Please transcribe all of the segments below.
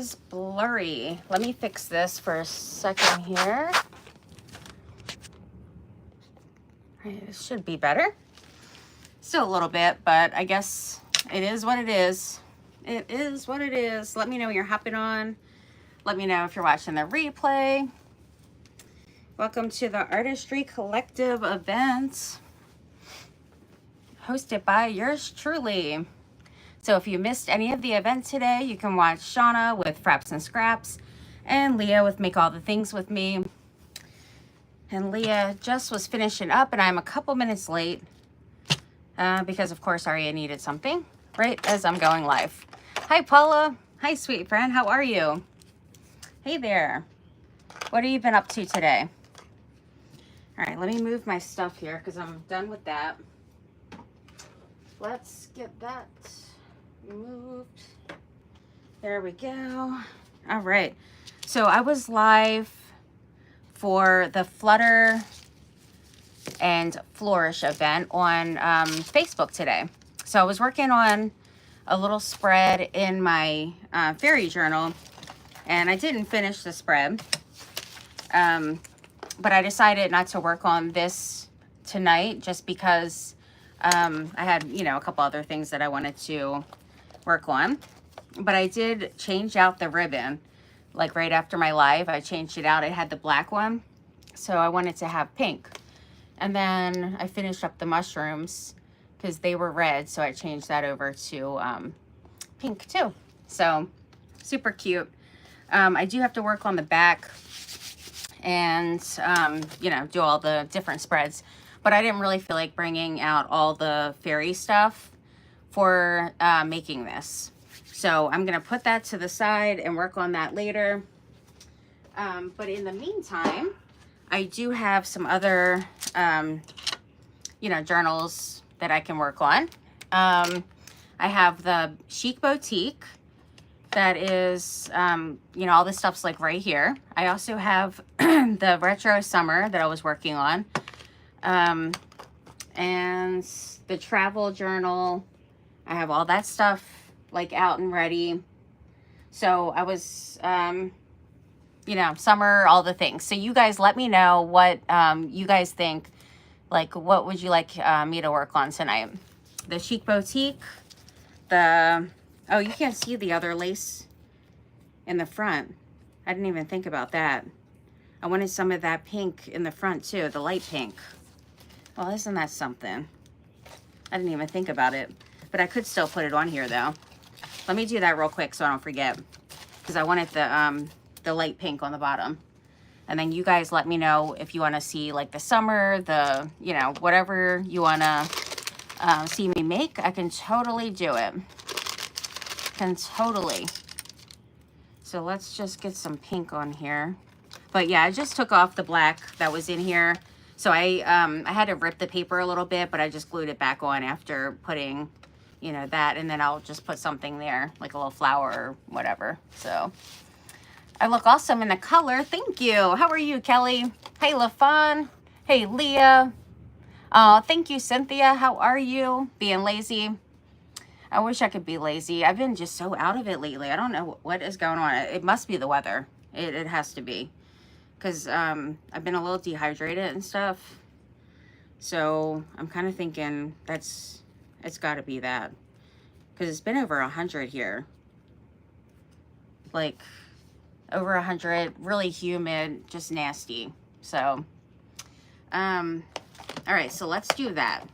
is blurry. Let me fix this for a second here. It should be better. Still a little bit, but I guess it is what it is. It is what it is. Let me know when you're hopping on. Let me know if you're watching the replay. Welcome to the Artistry Collective event, hosted by yours truly. So if you missed any of the event today, you can watch Shauna with Fraps and Scraps and Leah with Make All the Things with Me. And Leah just was finishing up, and I'm a couple minutes late because, of course, Aria needed something right as I'm going live. Hi, Paula. Hi, sweet friend. How are you? Hey there. What have you been up to today? All right, let me move my stuff here because I'm done with that. Let's get that moved. There we go. All right. So I was live for the Flutter and Flourish event on Facebook today. So I was working on a little spread in my fairy journal, and I didn't finish the spread. But I decided not to work on this tonight just because I had, you know, a couple other things that I wanted to work on. But I did change out the ribbon. Like right after my live, I changed it out. It had the black one, so I wanted to have pink. And then I finished up the mushrooms because they were red, so I changed that over to pink too. So super cute. I do have to work on the back and you know, do all the different spreads, but I didn't really feel like bringing out all the fairy stuff for making this. So I'm gonna put that to the side and work on that later. But in the meantime, I do have some other, you know, journals that I can work on. I have the Chic Boutique. That is, you know, all this stuff's like right here. I also have the Retro Summer that I was working on. And the travel journal. I have all that stuff like out and ready. So I was, you know, summer, all the things. So you guys let me know what you guys think. Like, what would you like me to work on tonight? The Chic Boutique. The, oh, you can't see the other lace in the front. I didn't even think about that. I wanted some of that pink in the front too, the light pink. Well, isn't that something? I didn't even think about it, but I could still put it on here though. Let me do that real quick so I don't forget, because I wanted the light pink on the bottom. And then you guys let me know if you want to see like the summer, the, you know, whatever you want to see me make. I can totally do it. Can totally. So let's just get some pink on here. But yeah, I just took off the black that was in here. So I had to rip the paper a little bit, but I just glued it back on after putting, you know, that, and then I'll just put something there, like a little flower or whatever. So I look awesome in the color. Thank you. How are you, Kelly? Hey, LaFawn. Hey, Leah. Thank you, Cynthia. How are you? Being lazy. I wish I could be lazy. I've been just so out of it lately. I don't know what is going on. It must be the weather. It has to be. Because I've been a little dehydrated and stuff. So I'm kind of thinking it's got to be that. Because it's been over 100 here. Like, over 100. Really humid. Just nasty. So, all right. So let's do that.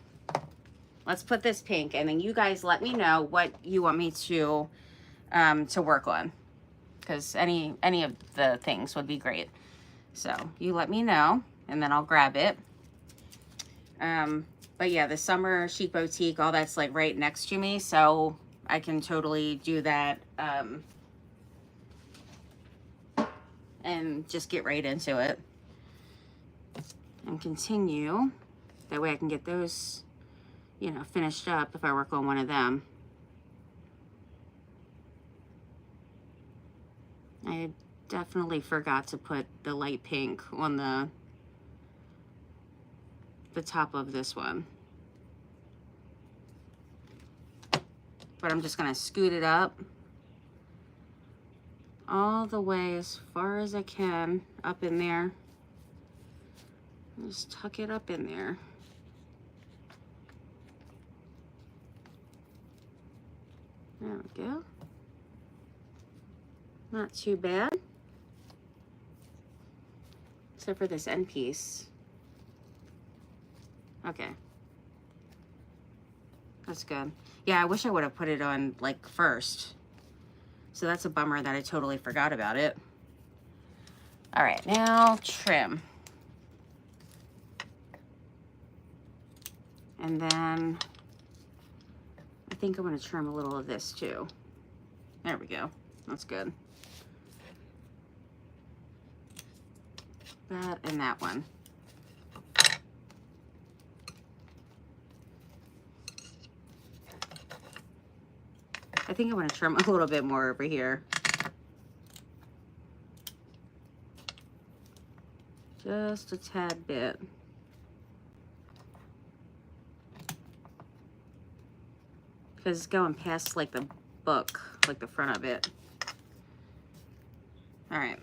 Let's put this pink, and then you guys let me know what you want me to work on, because any of the things would be great. So you let me know, and then I'll grab it. But yeah, the Summer Chic Boutique, all that's like right next to me, so I can totally do that and just get right into it and continue. That way I can get those, you know, finished up if I work on one of them. I definitely forgot to put the light pink on the top of this one. But I'm just gonna scoot it up all the way as far as I can up in there. Just tuck it up in there. There we go. Not too bad. Except for this end piece. Okay. That's good. Yeah, I wish I would have put it on like first. So that's a bummer that I totally forgot about it. All right, now trim. And then I think I'm going to trim a little of this too. There we go. That's good. That and that one. I think I'm going to trim a little bit more over here. Just a tad bit. Because it's going past like the book, like the front of it. All right.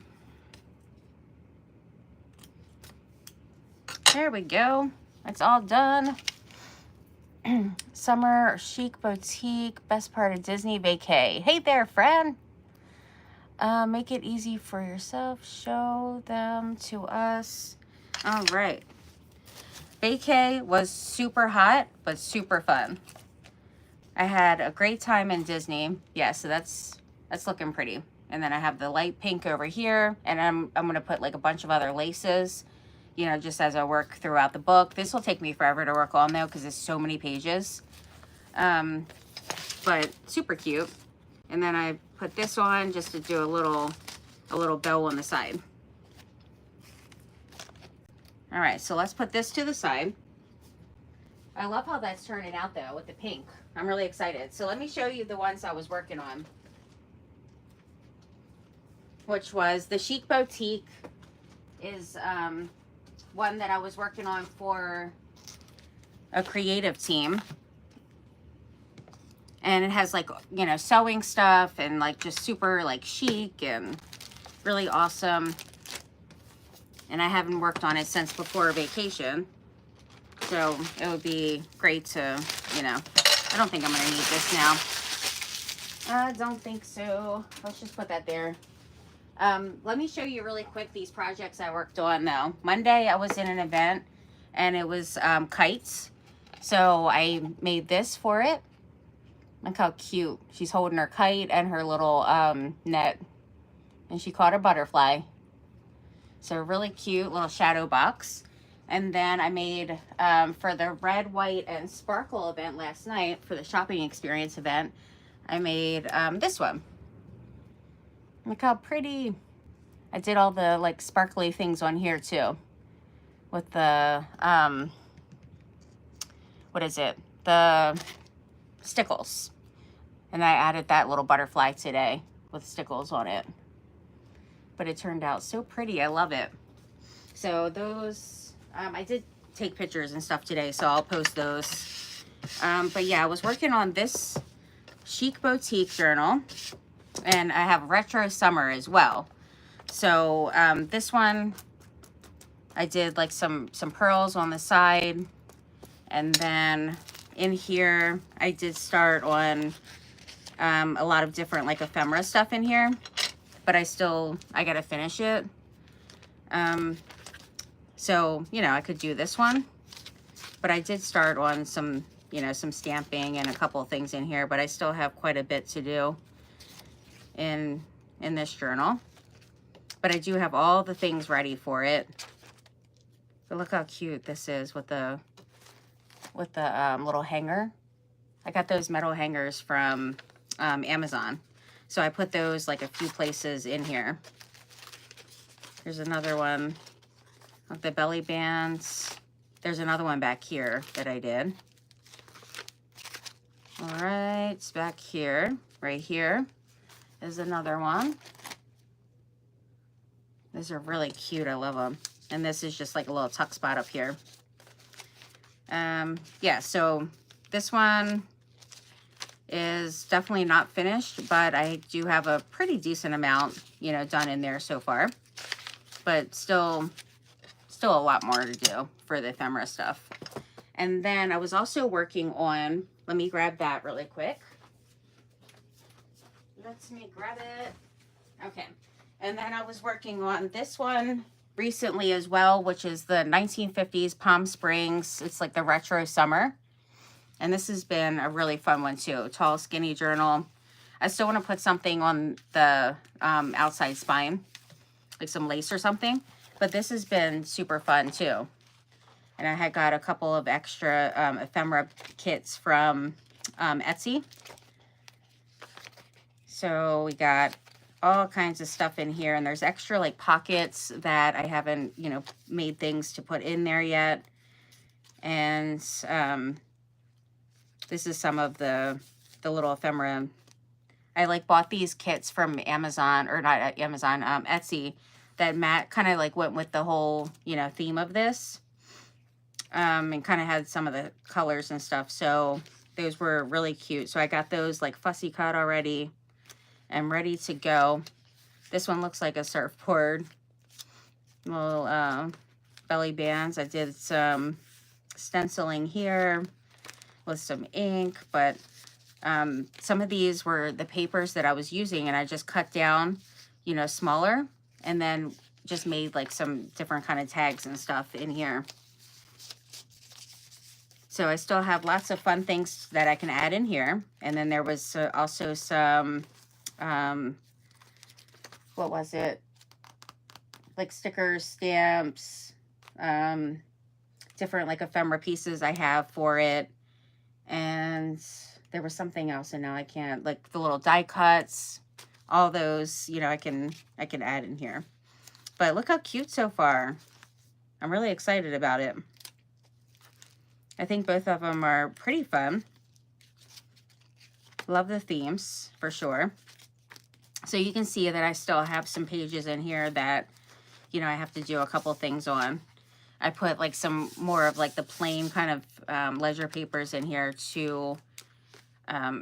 There we go. It's all done. Summer chic boutique, best part of Disney vacay. Hey there, friend. Make it easy for yourself. Show them to us. All right. Vacay was super hot, but super fun. I had a great time in Disney. Yeah, so that's looking pretty. And then I have the light pink over here, and I'm gonna put like a bunch of other laces, you know, just as I work throughout the book. This will take me forever to work on though, because there's so many pages. But super cute. And then I put this on just to do a little bow on the side. All right, so let's put this to the side. I love how that's turning out though with the pink. I'm really excited. So let me show you the ones I was working on, which was the Chic Boutique is one that I was working on for a creative team. And it has like, you know, sewing stuff and like just super like chic and really awesome. And I haven't worked on it since before vacation. So it would be great to, you know, I don't think I'm going to need this now. I don't think so. Let's just put that there. Let me show you really quick these projects I worked on though. Monday I was in an event and it was kites. So I made this for it. Look how cute. She's holding her kite and her little net. And she caught a butterfly. So really cute little shadow box. And then I made, for the red, white, and sparkle event last night, for the shopping experience event, I made this one. Look how pretty. I did all the like sparkly things on here too. With the, what is it? The stickles. And I added that little butterfly today with stickles on it. But it turned out so pretty. I love it. So those, I did take pictures and stuff today, so I'll post those. But yeah, I was working on this Chic Boutique journal. And I have Retro Summer as well. So this one, I did like some pearls on the side. And then in here, I did start on a lot of different like ephemera stuff in here. But I gotta finish it. So, you know, I could do this one. But I did start on some, you know, some stamping and a couple of things in here. But I still have quite a bit to do in this journal. But I do have all the things ready for it. But look how cute this is with the little hanger. I got those metal hangers from Amazon. So I put those like a few places in here. There's another one of the belly bands. There's another one back here that I did. All right, it's back here, right here is another one. These are really cute. I love them. And this is just like a little tuck spot up here. Yeah, so this one is definitely not finished, but I do have a pretty decent amount, you know, done in there so far. But still a lot more to do for the ephemera stuff. And then I was also working on, let me grab that really quick. Let me grab it. Okay. And then I was working on this one recently as well, which is the 1950s Palm Springs. It's like the retro summer. And this has been a really fun one too. Tall, skinny journal. I still want to put something on the outside spine, like some lace or something. But this has been super fun too. And I had got a couple of extra ephemera kits from Etsy. So we got all kinds of stuff in here. And there's extra like pockets that I haven't, you know, made things to put in there yet. And this is some of the little ephemera. I like bought these kits from Amazon, or not Amazon, Etsy, that Matt kind of like went with the whole, you know, theme of this. And kind of had some of the colors and stuff. So those were really cute. So I got those like fussy cut already and ready to go. This one looks like a surfboard. Little belly bands. I did some stenciling here with some ink, but some of these were the papers that I was using, and I just cut down, you know, smaller, and then just made like some different kind of tags and stuff in here. So I still have lots of fun things that I can add in here. And then there was also some, what was it? Like stickers, stamps, different like ephemera pieces I have for it. And there was something else, and now I can't, like the little die cuts, all those, you know, I can add in here. But look how cute so far. I'm really excited about it. I think both of them are pretty fun. Love the themes for sure. So you can see that I still have some pages in here that, you know, I have to do a couple things on. I put like some more of like the plain kind of ledger papers in here to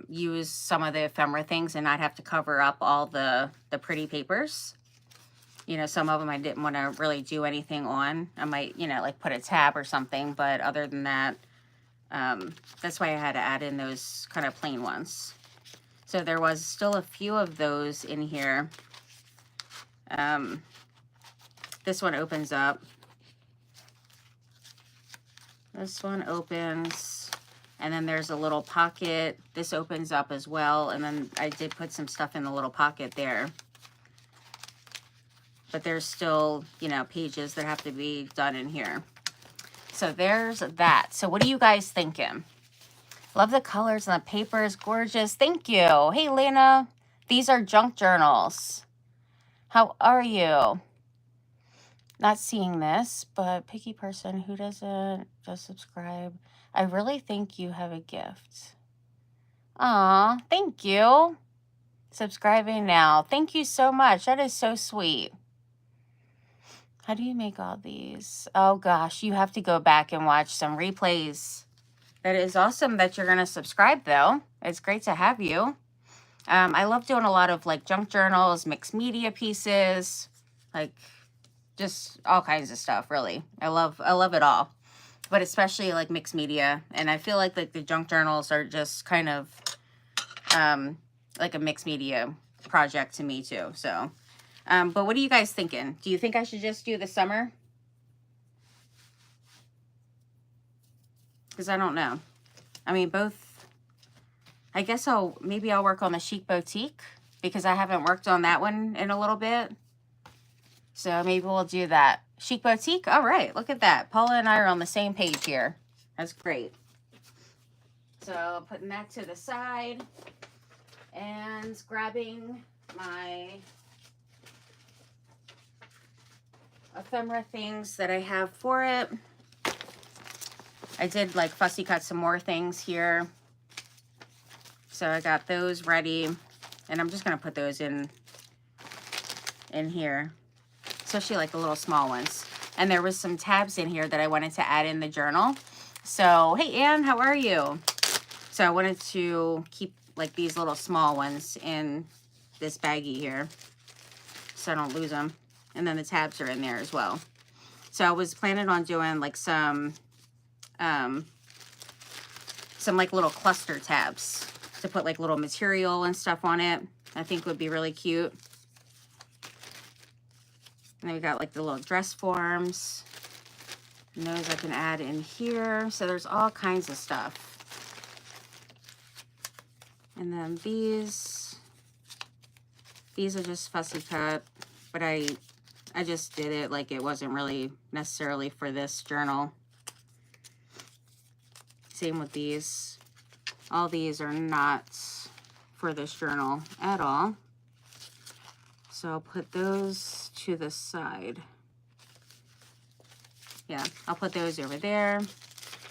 use some of the ephemera things and not have to cover up all the pretty papers. You know, some of them I didn't want to really do anything on. I might, you know, like put a tab or something, but other than that, that's why I had to add in those kind of plain ones. So there was still a few of those in here. This one opens up. This one opens, and then there's a little pocket. This opens up as well, and then I did put some stuff in the little pocket there. But there's still, you know, pages that have to be done in here. So there's that. So what are you guys thinking? Love the colors and the paper is gorgeous. Thank you. Hey, Lena. These are junk journals. How are you? Not seeing this, but picky person who doesn't just subscribe. I really think you have a gift. Aw, thank you. Subscribing now. Thank you so much. That is so sweet. How do you make all these? Oh gosh, you have to go back and watch some replays. That is awesome that you're going to subscribe though. It's great to have you. I love doing a lot of like junk journals, mixed media pieces, like just all kinds of stuff, really. I love it all, but especially like mixed media. And I feel like the junk journals are just kind of like a mixed media project to me too. So, but what are you guys thinking? Do you think I should just do the summer? Because I don't know. I mean, both. I guess maybe I'll work on the Chic Boutique because I haven't worked on that one in a little bit. So maybe we'll do that. Chic Boutique? All right, look at that. Paula and I are on the same page here. That's great. So putting that to the side and grabbing my ephemera things that I have for it. I did like fussy cut some more things here. So I got those ready. And I'm just going to put those in here. Especially like the little small ones. And there was some tabs in here that I wanted to add in the journal. So, hey Anne, how are you? So I wanted to keep like these little small ones in this baggie here so I don't lose them. And then the tabs are in there as well. So I was planning on doing like some like little cluster tabs to put like little material and stuff on it. I think would be really cute. And then we got like the little dress forms. And those I can add in here. So there's all kinds of stuff. And then these are just fussy cut, but I just did it like it wasn't really necessarily for this journal. Same with these. All these are not for this journal at all. So I'll put those to the side. Yeah, I'll put those over there.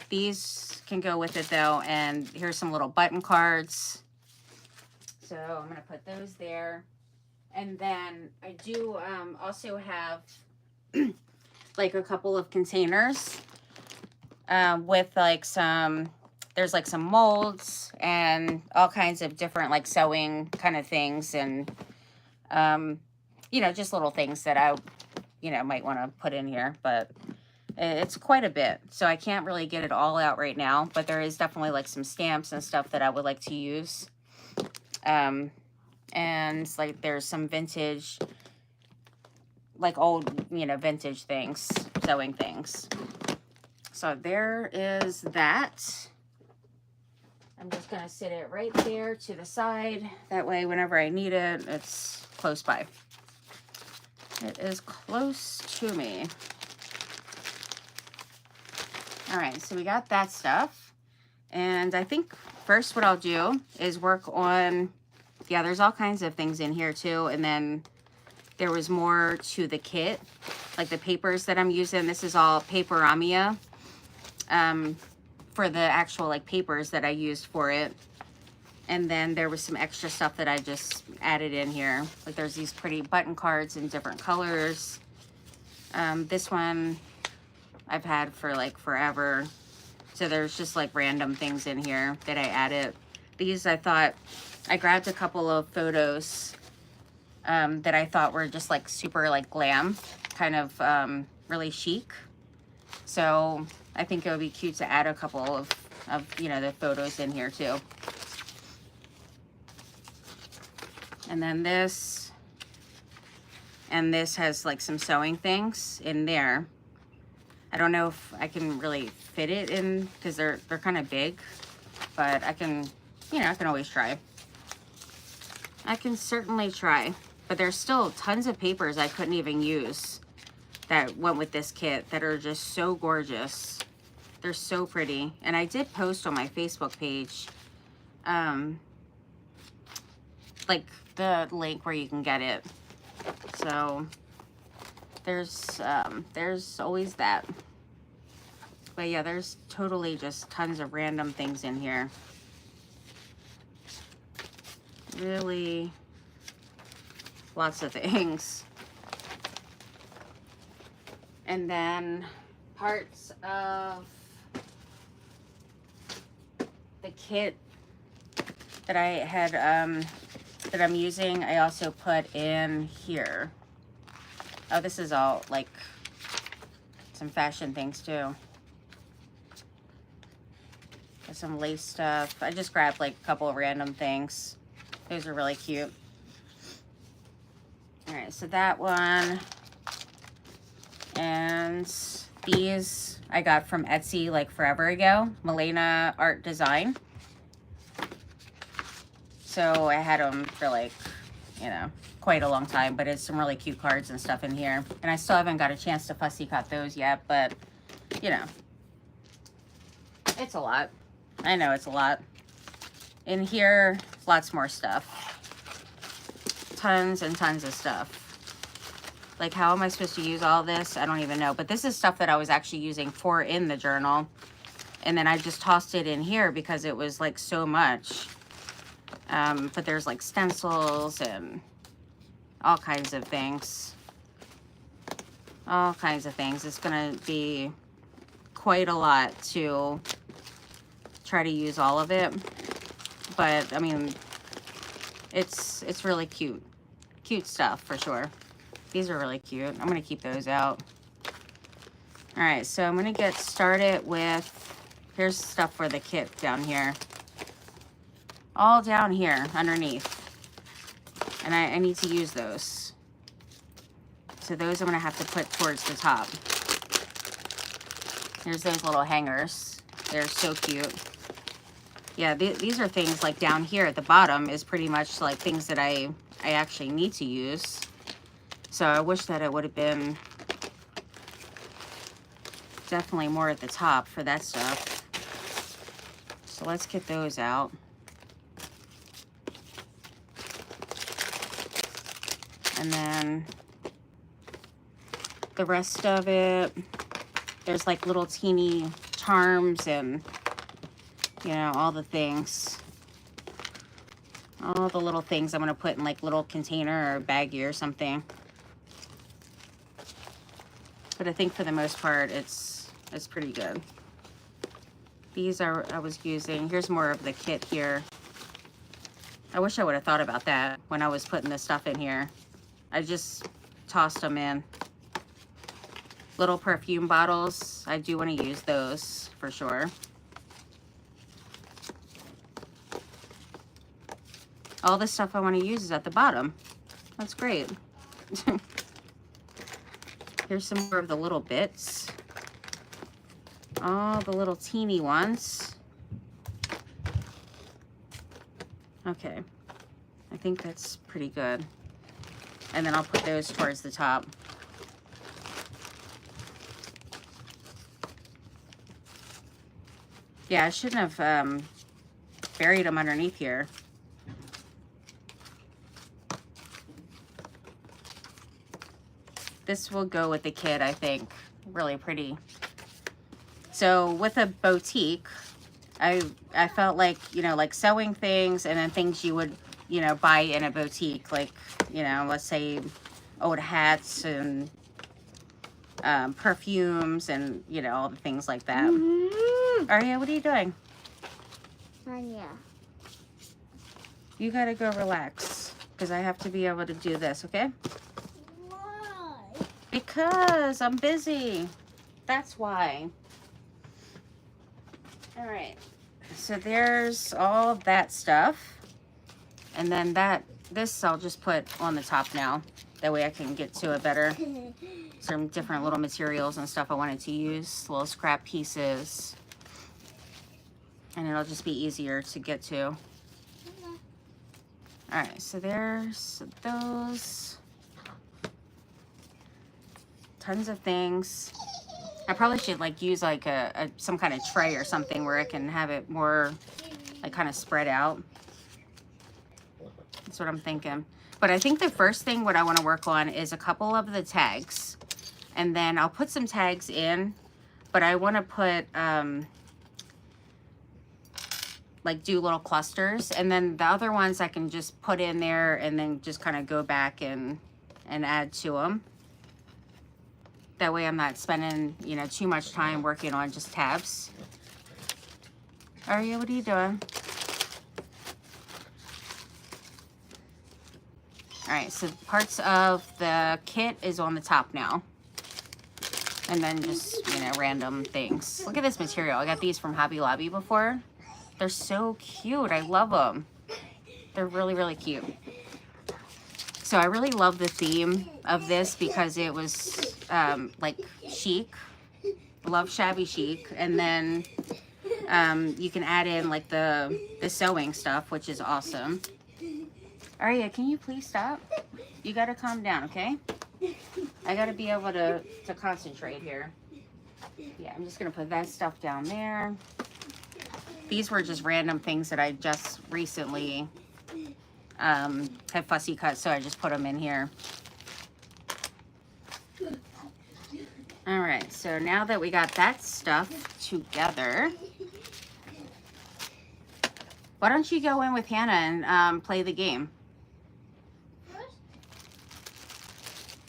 These can go with it though, and here's some little button cards. So I'm gonna put those there. And then I do also have like a couple of containers with like there's like some molds and all kinds of different like sewing kind of things, and you know, just little things that I, you know, might want to put in here, but it's quite a bit. So I can't really get it all out right now, but there is definitely like some stamps and stuff that I would like to use. And like there's some vintage, like old, you know, vintage things, sewing things. So there is that. I'm just going to sit it right there to the side. That way, whenever I need it, it's close by. It is close to me. All right, so we got that stuff. And I think first what I'll do is work on, yeah, there's all kinds of things in here too. And then there was more to the kit, like the papers that I'm using. This is all Paperamia for the actual like papers that I used for it. And then there was some extra stuff that I just added in here. Like there's these pretty button cards in different colors. This one I've had for like forever. So there's just like random things in here that I added. These I thought, I grabbed a couple of photos that I thought were just like super like glam, kind of really chic. So I think it would be cute to add a couple of you know, the photos in here too. And then this, and this has like some sewing things in there. I don't know if I can really fit it in because they're kind of big, but I can, you know, I can always try. I can certainly try, but there's still tons of papers I couldn't even use that went with this kit that are just so gorgeous. They're so pretty. And I did post on my Facebook page, like the link where you can get it. So there's always that. But yeah, there's totally just tons of random things in here. Really lots of things. And then parts of the kit that I had that I'm using, I also put in here. Oh, this is all like some fashion things too. There's some lace stuff. I just grabbed like a couple of random things. Those are really cute. All right, so that one. And these I got from Etsy like forever ago. Milena Art Design. So I had them for like, you know, quite a long time, but it's some really cute cards and stuff in here. And I still haven't got a chance to fussy cut those yet, but you know, it's a lot. I know it's a lot. In here, lots more stuff. Tons and tons of stuff. Like, how am I supposed to use all this? I don't even know. But this is stuff that I was actually using for in the journal. And then I just tossed it in here because it was like so much. But there's like stencils and all kinds of things. All kinds of things. It's going to be quite a lot to try to use all of it. but I mean, it's really cute. Cute stuff for sure. These are really cute. I'm gonna keep those out. All right, so I'm gonna get started with, here's stuff for the kit down here. All down here underneath. And I need to use those. So those I'm gonna have to put towards the top. Here's those little hangers. They're so cute. Yeah, these are things like down here at the bottom is pretty much like things that I actually need to use. So I wish that it would have been definitely more at the top for that stuff. So let's get those out. And then the rest of it, there's like little teeny charms and, you know, all the things. All the little things I'm going to put in like little container or baggie or something. But I think for the most part, it's pretty good. These I was using. Here's more of the kit here. I wish I would have thought about that when I was putting this stuff in here. I just tossed them in. Little perfume bottles. I do want to use those for sure. All the stuff I want to use is at the bottom. That's great. Here's some more of the little bits. All the little teeny ones. Okay. I think that's pretty good. And then I'll put those towards the top. Yeah, I shouldn't have buried them underneath here. This will go with the kit, I think. Really pretty. So with a boutique, I felt like, you know, like sewing things and then things you would, you know, buy in a boutique, like, you know, let's say old hats and perfumes and, you know, all the things like that. Aria, what are you doing? Yeah. You gotta go relax because I have to be able to do this, okay? Why? Because I'm busy. That's why. All right. So there's all that stuff. And then this I'll just put on the top now. That way I can get to it better. Some different little materials and stuff I wanted to use. Little scrap pieces. And it'll just be easier to get to. Alright, so there's those. Tons of things. I probably should like use like some kind of tray or something where I can have it more like kind of spread out. That's what I'm thinking. But I think the first thing what I want to work on is a couple of the tags. And then I'll put some tags in. But I want to put, like do little clusters. And then the other ones I can just put in there and then just kind of go back and add to them. That way I'm not spending, you know, too much time working on just tabs. Aria, what are you doing? Alright, so parts of the kit is on the top now. And then just, you know, random things. Look at this material. I got these from Hobby Lobby before. They're so cute. I love them. They're really, really cute. So I really love the theme of this because it was like chic. Love shabby chic. And then you can add in like the sewing stuff, which is awesome. Aria, can you please stop? You gotta calm down, okay? I gotta be able to concentrate here. Yeah, I'm just gonna put that stuff down there. These were just random things that I just recently had fussy cut, so I just put them in here. All right, so now that we got that stuff together, why don't you go in with Hannah and play the game?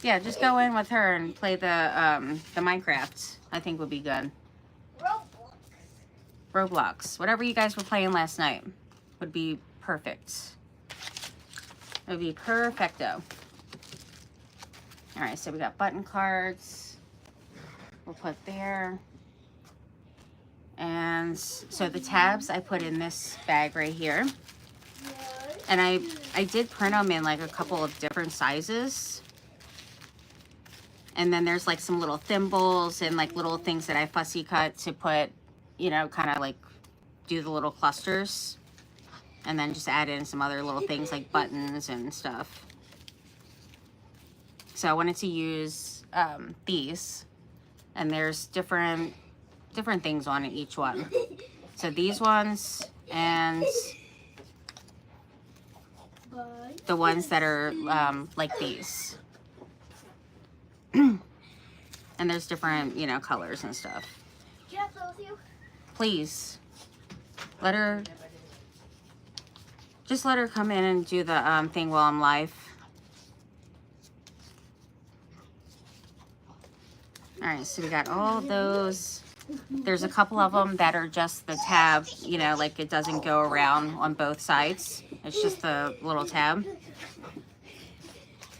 Yeah, just go in with her and play the Minecraft. I think would be good. Roblox. Roblox. Whatever you guys were playing last night. would be perfect. It would be perfecto. All right, so we got button cards. We'll put there. And so the tabs I put in this bag right here. And I did print them in like a couple of different sizes. And then there's like some little thimbles and like little things that I fussy cut to put, you know, kind of like do the little clusters. And then just add in some other little things like buttons and stuff. So I wanted to use these. And there's different things on it, each one. So these ones and the ones that are like these. And there's different, you know, colors and stuff. Can I play with you? Please. Just let her come in and do the thing while I'm live. All right, so we got all of those. There's a couple of them that are just the tab, you know, like it doesn't go around on both sides. It's just the little tab.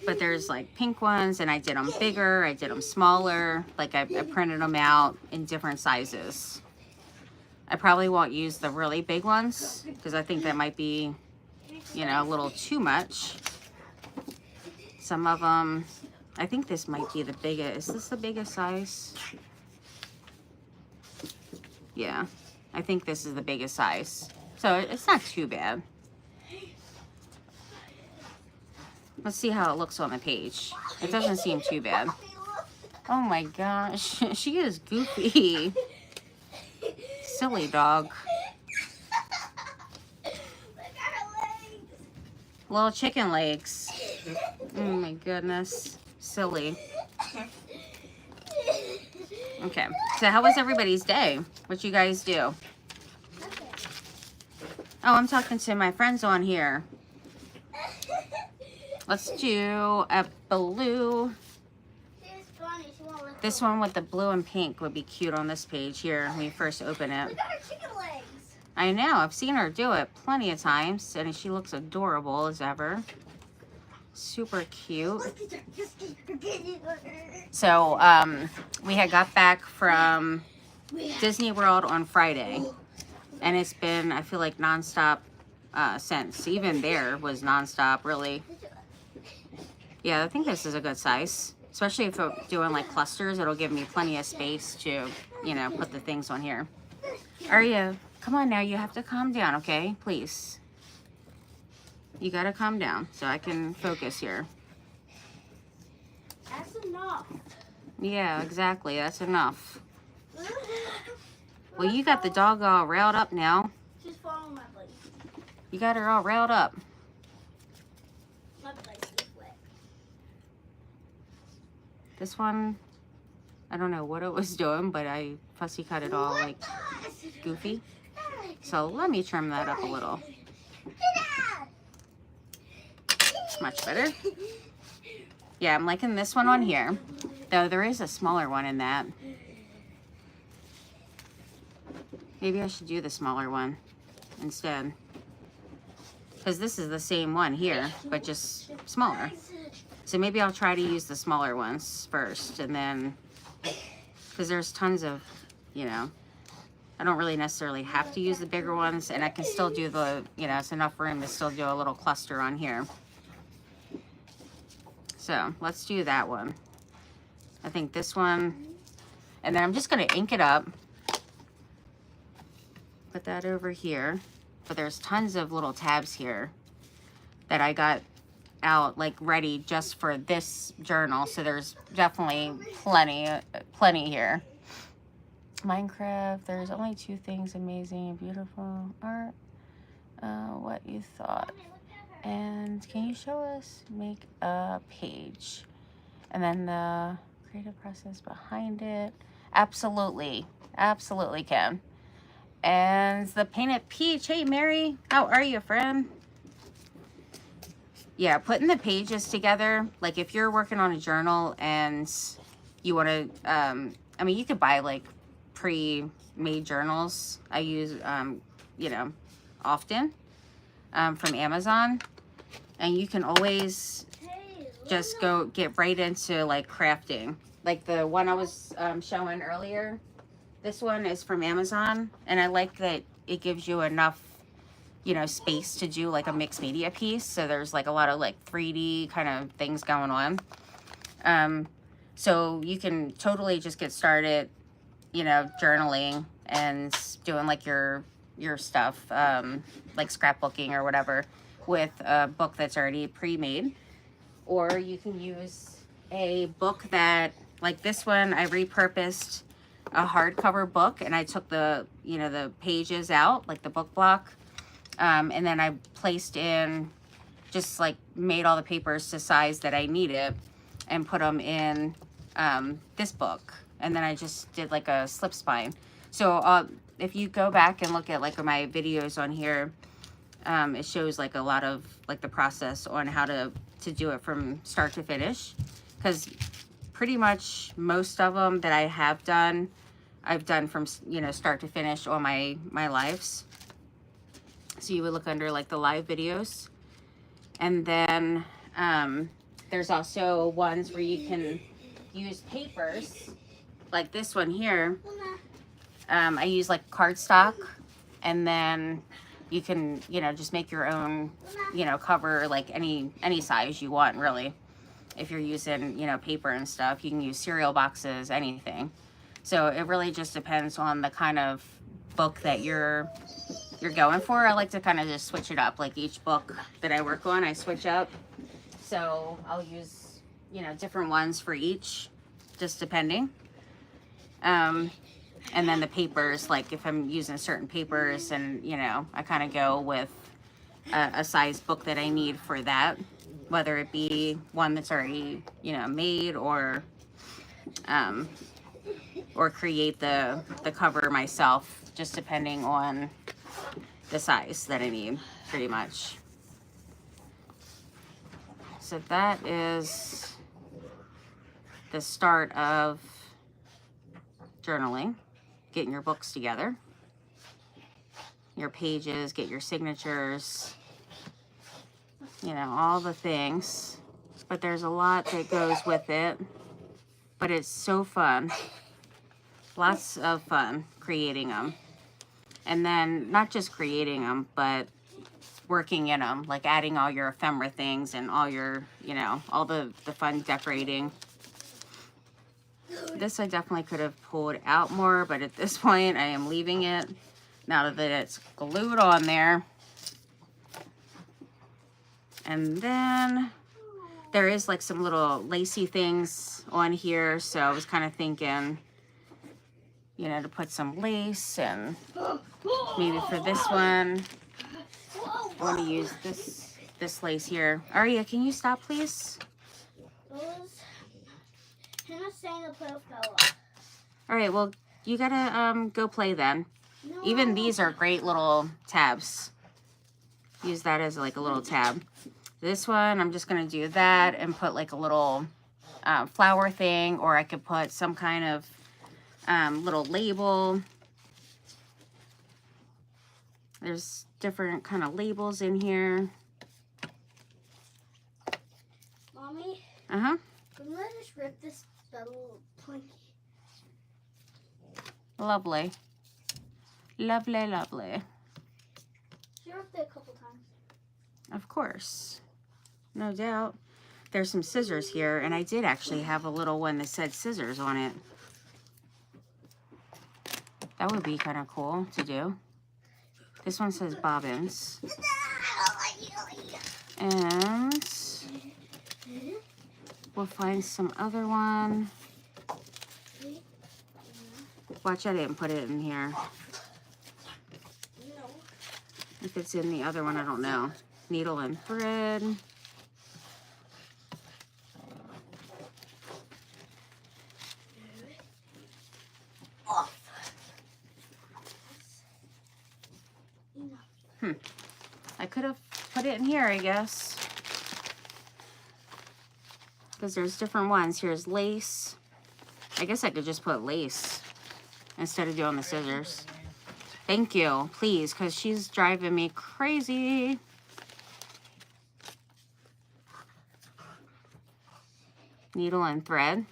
But there's like pink ones, and I did them bigger, I did them smaller. Like I printed them out in different sizes. I probably won't use the really big ones because I think that might be, you know, a little too much. Some of them, I think this might be the biggest. Is this the biggest size? Yeah, I think this is the biggest size. So it's not too bad. Let's see how it looks on the page. It doesn't seem too bad. Oh my gosh, she is goofy. Silly dog. Little chicken legs. Oh my goodness. Silly. Okay, so how was everybody's day? What you guys do? Oh, I'm talking to my friends on here. Let's do a blue. This one with the blue and pink would be cute on this page here when you first open it. Look at her chicken legs. I know, I've seen her do it plenty of times, and she looks adorable as ever. Super cute. So, we had got back from Disney World on Friday, and it's been, I feel like, nonstop since. Even there was nonstop, really. Yeah, I think this is a good size. Especially if I'm doing like clusters, it'll give me plenty of space to, you know, put the things on here. Arya, come on now, you have to calm down, okay? Please. You gotta calm down so I can focus here. That's enough. Yeah, exactly, that's enough. Well, you got the dog all riled up now. She's following my place. You got her all riled up. My place is wet. This one, I don't know what it was doing, but I fussy cut it all like goofy. So let me trim that up a little. Much better. Yeah, I'm liking this one on here. Though there is a smaller one in that. Maybe I should do the smaller one instead. Because this is the same one here, but just smaller. So maybe I'll try to use the smaller ones first, and then, because there's tons of, you know, I don't really necessarily have to use the bigger ones, and I can still do the, you know, it's enough room to still do a little cluster on here. So let's do that one. I think this one, and then I'm just going to ink it up. Put that over here. But there's tons of little tabs here that I got out like ready just for this journal. So there's definitely plenty here. Minecraft, there's only 2 things amazing and beautiful art. What you thought. And can you show us make a page? And then the creative process behind it. Absolutely. Absolutely can. And the painted peach. Hey, Mary. How are you, friend? Yeah, putting the pages together. Like if you're working on a journal and you want to, I mean, you could buy like pre-made journals. I use, you know, often. from Amazon. And you can always Hey, just go get right into like crafting. Like the one I was showing earlier. This one is from Amazon. And I like that it gives you enough, you know, space to do like a mixed media piece. So there's like a lot of like 3D kind of things going on. So you can totally just get started, you know, journaling and doing like your stuff, like scrapbooking or whatever, with a book that's already pre-made. Or you can use a book that, like this one, I repurposed a hardcover book and I took the, you know, the pages out, like the book block, and then I placed in, just like made all the papers to size that I needed and put them in this book. And then I just did like a slip spine. So if you go back and look at like my videos on here, it shows like a lot of like the process on how to do it from start to finish. Because pretty much most of them that I have done, I've done from, you know, start to finish on my lives. So you would look under like the live videos. And then there's also ones where you can use papers, like this one here. I use like cardstock, and then you can, you know, just make your own, you know, cover like any size you want, really. If you're using, you know, paper and stuff, you can use cereal boxes, anything. So it really just depends on the kind of book that you're going for. I like to kind of just switch it up. Like each book that I work on, I switch up. So I'll use, you know, different ones for each, just depending. And then the papers, like if I'm using certain papers, and, you know, I kind of go with a size book that I need for that, whether it be one that's already, you know, made, or create the cover myself, just depending on the size that I need, pretty much. So that is the start of journaling, getting your books together, your pages, get your signatures, you know, all the things. But there's a lot that goes with it, but it's so fun. Lots of fun creating them. And then not just creating them, but working in them, like adding all your ephemera things and all your, you know, all the fun decorating. This I definitely could have pulled out more, but at this point I am leaving it now that it's glued on there. And then there is like some little lacy things on here, so I was kind of thinking, you know, to put some lace, and maybe for this one I want to use this lace here. Aria, can you stop, please? All right, well, you gotta go play then. No. Even these are great little tabs. Use that as like a little tab. This one, I'm just gonna do that and put like a little flower thing, or I could put some kind of little label. There's different kind of labels in here. Mommy? Uh-huh. I'm gonna just rip this little Twinkie. Lovely. Lovely, lovely. She ripped it a couple times. Of course. No doubt. There's some scissors here, and I did actually have a little one that said scissors on it. That would be kind of cool to do. This one says bobbins. And we'll find some other one. Watch, I didn't put it in here. If it's in the other one, I don't know. Needle and thread. I could have put it in here, I guess. Because there's different ones. Here's lace. I guess I could just put lace instead of doing the scissors. Thank you, please, because she's driving me crazy. needle and thread.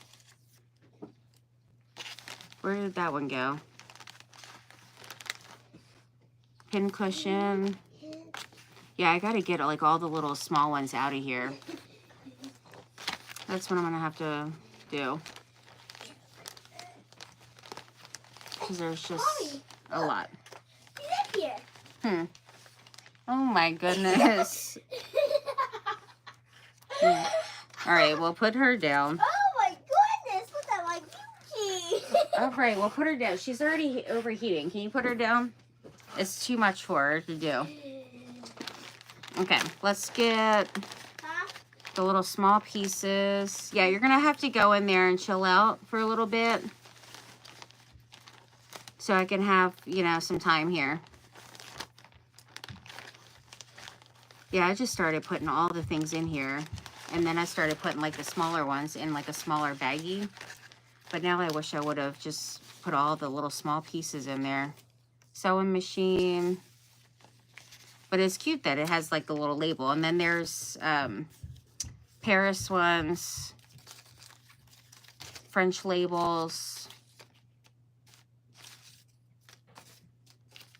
Where did that one go? Pin cushion. Yeah, I gotta get like all the little small ones out of here. That's what I'm gonna have to do. Because there's just a lot. She's in here. Oh my goodness. All right, we'll put her down. Oh my goodness, look at my beauty. All right, we'll put her down. She's already overheating. Can you put her down? It's too much for her to do. Okay, let's get the little small pieces. Yeah, you're gonna have to go in there and chill out for a little bit. So I can have, you know, some time here. Yeah, I just started putting all the things in here. And then I started putting like the smaller ones in like a smaller baggie. But now I wish I would have just put all the little small pieces in there. Sewing machine. But it's cute that it has like the little label. And then there's Paris ones. French labels.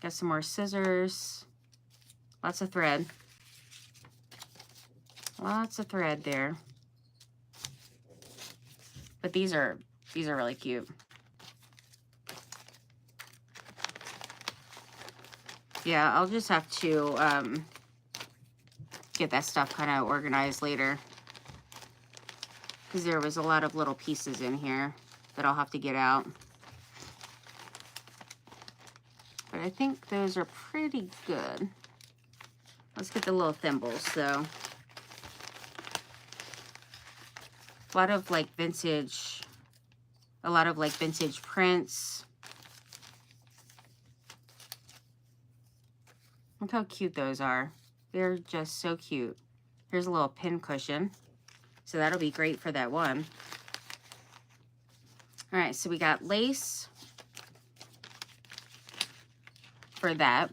Got some more scissors. Lots of thread. Lots of thread there. But these are really cute. Yeah, I'll just have to get that stuff kind of organized later. Because there was a lot of little pieces in here that I'll have to get out. But I think those are pretty good. Let's get the little thimbles, though. A lot of like vintage prints. Look how cute those are. They're just so cute. Here's a little pin cushion. So that'll be great for that one. All right, so we got lace for that.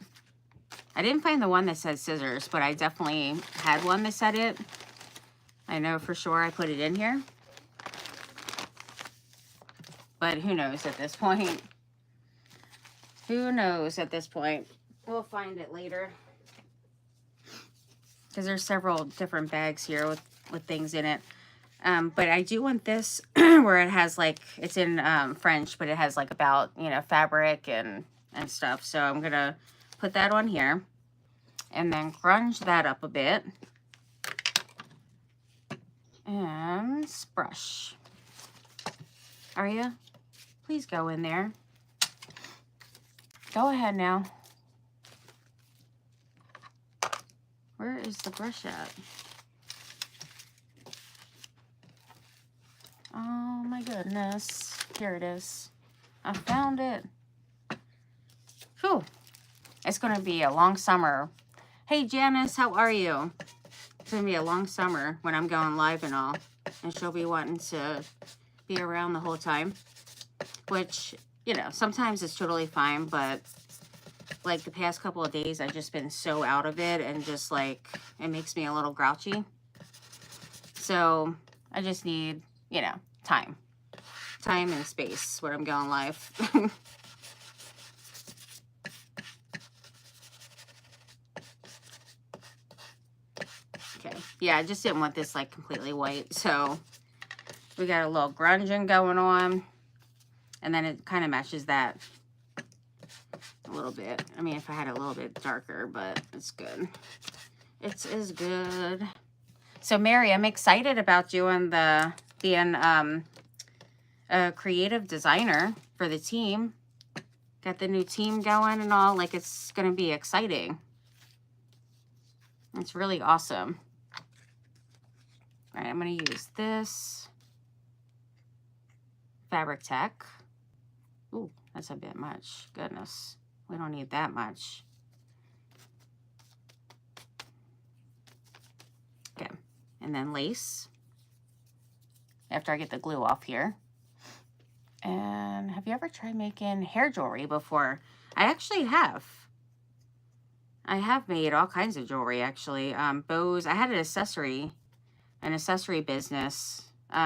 I didn't find the one that said scissors, but I definitely had one that said it. I know for sure I put it in here. But who knows at this point? Who knows at this point? We'll find it later. Because there's several different bags here with things in it. But I do want this where it has like, it's in French, but it has like about, you know, fabric and stuff. So I'm going to put that on here. And then grunge that up a bit. And brush. Aria, please go in there. Go ahead now. Where is the brush at? Oh my goodness. Here it is. I found it. Whew. It's going to be a long summer. Hey Janice, how are you? It's going to be a long summer when I'm going live and all. And she'll be wanting to be around the whole time. Which, you know, sometimes it's totally fine. But like the past couple of days, I've just been so out of it. And just like, it makes me a little grouchy. So I just need, you know, time. Time and space when I'm going live. Okay. Yeah, I just didn't want this like completely white. So we got a little grunging going on. And then it kind of matches that a little bit. I mean, if I had it a little bit darker, but it's good. It is good. So Mary, I'm excited about doing being a creative designer for the team. Got the new team going and all. Like, it's going to be exciting. It's really awesome. All right, I'm going to use this fabric tech. Ooh, that's a bit much. Goodness, we don't need that much. Okay, and then lace after I get the glue off here. And have you ever tried making hair jewelry before? I actually have. I have made all kinds of jewelry, actually. Bows. I had an accessory business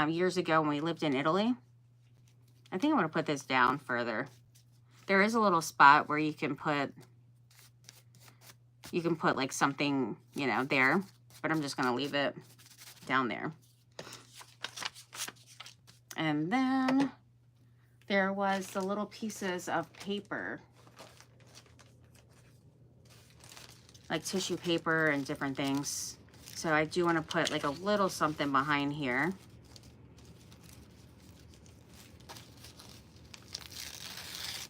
years ago when we lived in Italy. I think I'm going to put this down further. There is a little spot where you can put like something, you know, there, but I'm just going to leave it down there. And then there was the little pieces of paper, like tissue paper and different things. So I do want to put like a little something behind here.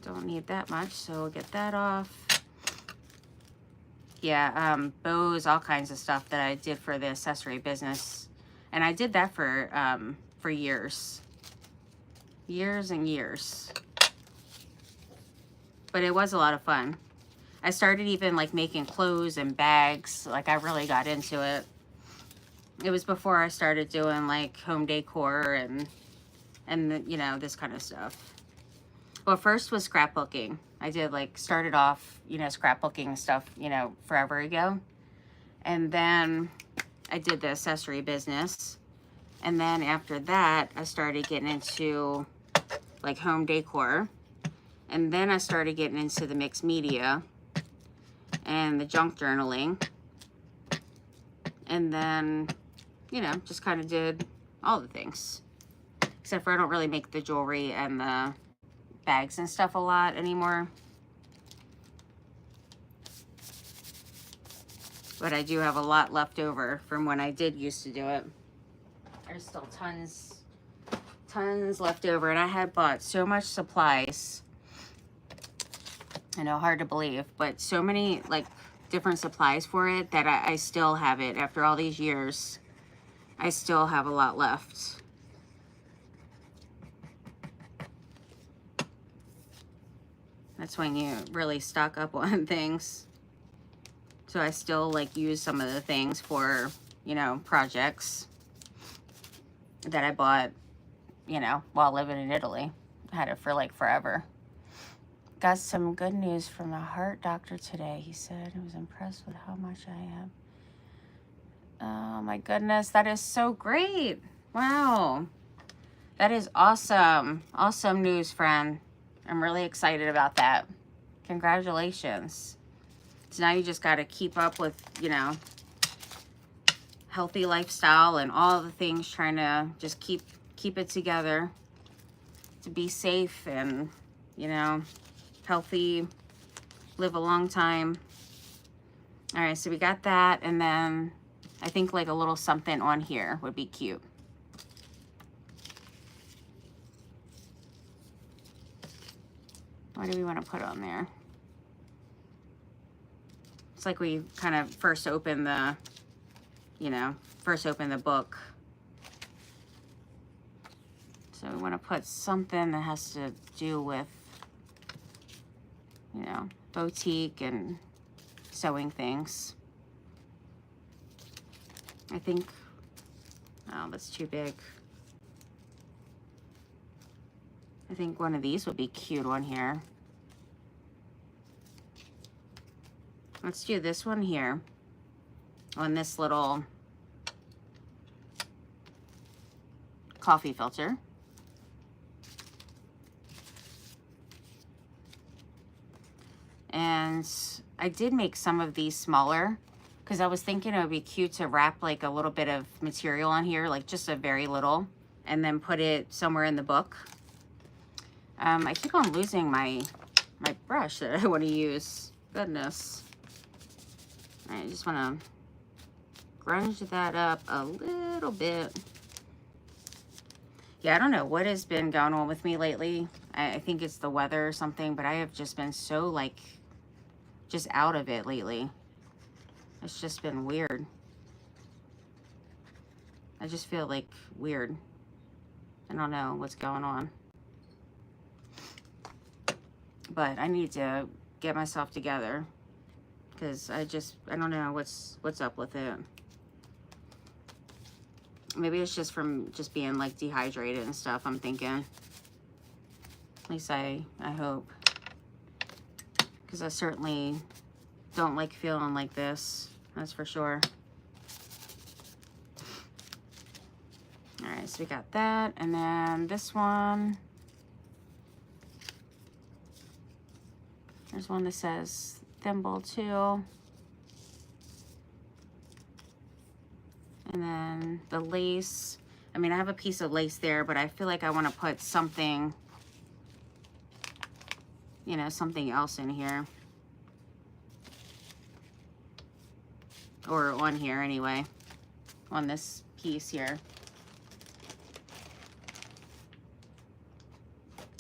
Don't need that much, so we'll get that off. Yeah, bows, all kinds of stuff that I did for the accessory business. And I did that for years. Years and years. But it was a lot of fun. I started even like making clothes and bags. Like I really got into it. It was before I started doing like home decor and the, you know, this kind of stuff. Well, first was scrapbooking. I did like started off, you know, scrapbooking stuff, you know, forever ago. And then I did the accessory business. And then after that, I started getting into like home decor. And then I started getting into the mixed media and the junk journaling. And then, you know, just kind of did all the things. Except for I don't really make the jewelry and the bags and stuff a lot anymore. But I do have a lot left over from when I did used to do it. There's still tons left over, and I had bought so much supplies. I know, hard to believe, but so many like different supplies for it that I still have it after all these years. I still have a lot left. That's when you really stock up on things. So I still like use some of the things for, you know, projects that I bought, you know, while living in Italy. I had it for like forever. Got some good news from the heart doctor today. He said he was impressed with how much I am. Oh my goodness, that is so great. Wow. That is awesome. Awesome news, friend. I'm really excited about that. Congratulations. So now you just got to keep up with, you know, healthy lifestyle and all the things, trying to just keep it together to be safe and, you know, healthy, live a long time. All right, so we got that, and then I think like a little something on here would be cute. What do we want to put on there? It's like we kind of first open the, you know, the book. So we want to put something that has to do with, you know, boutique and sewing things. I think, oh, that's too big. I think one of these would be cute on here. Let's do this one here on this little coffee filter. And I did make some of these smaller because I was thinking it would be cute to wrap like a little bit of material on here, like just a very little, and then put it somewhere in the book. I keep on losing my brush that I want to use. Goodness. I just want to grunge that up a little bit. Yeah, I don't know what has been going on with me lately. I think it's the weather or something, but I have just been so like just out of it lately. It's just been weird. I just feel like weird. I don't know what's going on. But I need to get myself together because I don't know what's up with it. Maybe it's just from just being like dehydrated and stuff, I'm thinking. At least I hope. Because I certainly don't like feeling like this. That's for sure. Alright, right, so we got that, and then this one. There's one that says thimble too. And then the lace. I mean, I have a piece of lace there, but I feel like I want to put something, you know, something else in here. Or on here anyway. On this piece here.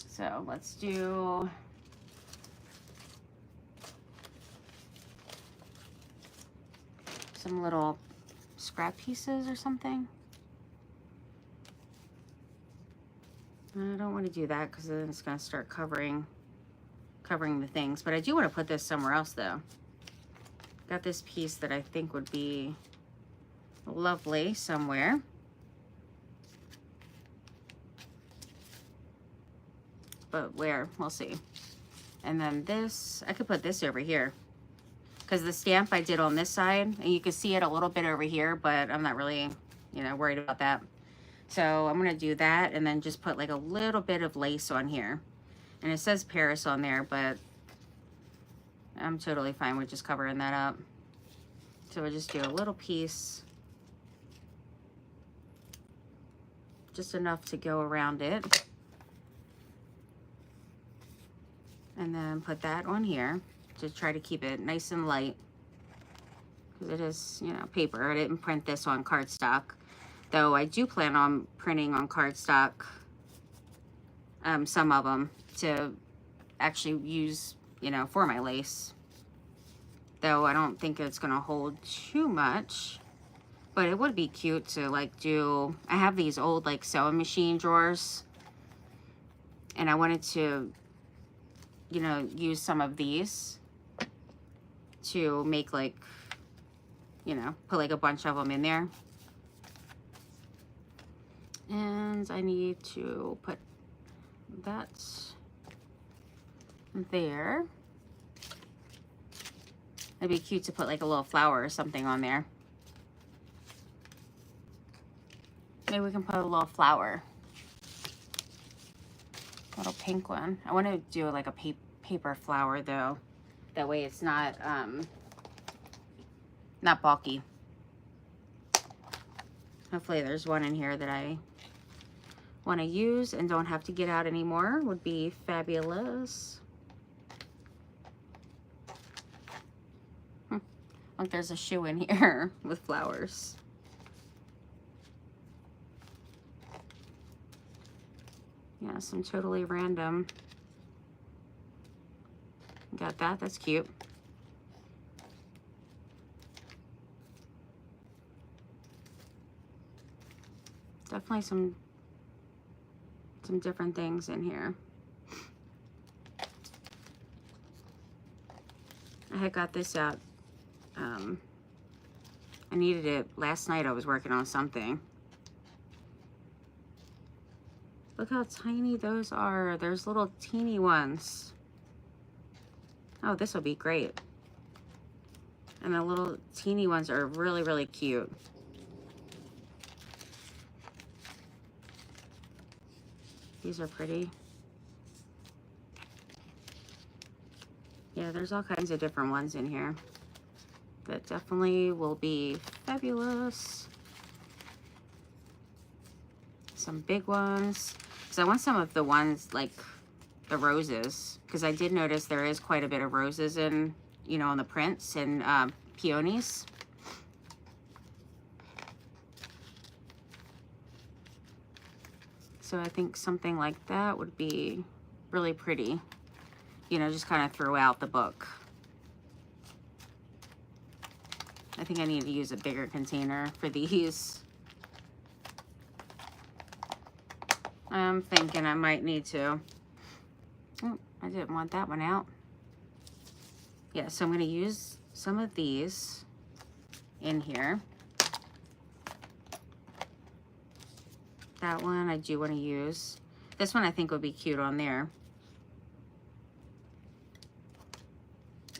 So let's do some little scrap pieces or something. I don't want to do that because then it's going to start covering the things. But I do want to put this somewhere else though. Got this piece that I think would be lovely somewhere. But where? We'll see. And then this, I could put this over here. Because the stamp I did on this side, and you can see it a little bit over here, but I'm not really, you know, worried about that. So I'm going to do that and then just put like a little bit of lace on here. And it says Paris on there, but I'm totally fine with just covering that up. So we'll just do a little piece. Just enough to go around it. And then put that on here to try to keep it nice and light. Because it is, you know, paper. I didn't print this on cardstock. Though I do plan on printing on cardstock some of them to actually use, you know, for my lace. Though I don't think it's going to hold too much. But it would be cute to like do, I have these old like sewing machine drawers. And I wanted to, you know, use some of these to make like, you know, put like a bunch of them in there. And I need to put that there. It'd be cute to put like a little flower or something on there. Maybe we can put a little flower. A little pink one. I want to do like a paper flower though. That way it's not not bulky. Hopefully there's one in here that I want to use and don't have to get out anymore. Would be fabulous. Look, there's a shoe in here with flowers. Yeah, some totally random. Got that, that's cute. Definitely some different things in here. I had got this out. I needed it last night. I was working on something. Look how tiny those are. There's little teeny ones. Oh, this will be great. And the little teeny ones are really, really cute. These are pretty. Yeah, there's all kinds of different ones in here. That definitely will be fabulous. Some big ones. Because I want some of the ones like the roses. Because I did notice there is quite a bit of roses in, you know, on the prints and peonies. So I think something like that would be really pretty. You know, just kind of throughout the book. I think I need to use a bigger container for these. I'm thinking I might need to. Oh, I didn't want that one out. Yeah, so I'm going to use some of these in here. That one I do want to use. This one I think would be cute on there.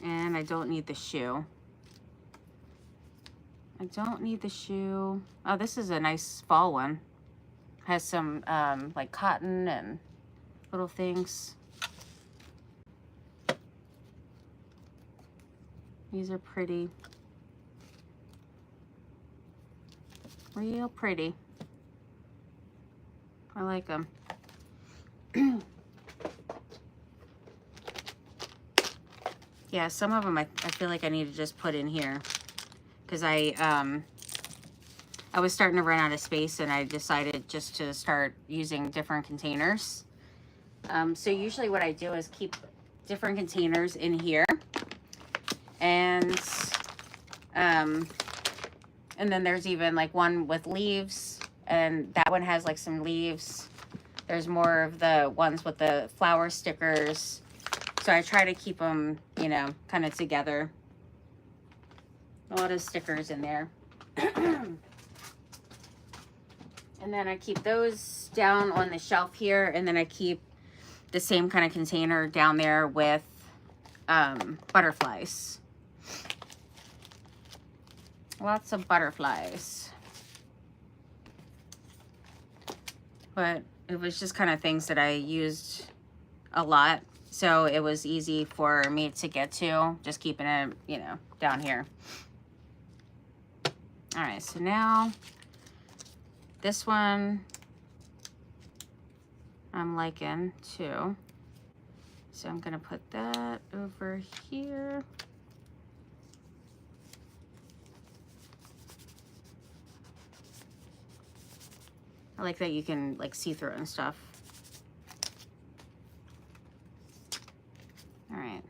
And I don't need the shoe. I don't need the shoe. Oh, this is a nice fall one. Has some like cotton and little things. These are pretty. Real pretty. I like them. Yeah, some of them I feel like I need to just put in here because I was starting to run out of space and I decided just to start using different containers. So usually what I do is keep different containers in here, and then there's even like one with leaves, and that one has like some leaves. There's more of the ones with the flower stickers. So I try to keep them, you know, kind of together. A lot of stickers in there. And then I keep those down on the shelf here, and then I keep the same kind of container down there with butterflies. Lots of butterflies. But it was just kind of things that I used a lot, so it was easy for me to get to, just keeping it, you know, down here. All right, so now this one I'm liking too. So I'm gonna put that over here. I like that you can like see through it and stuff. All right.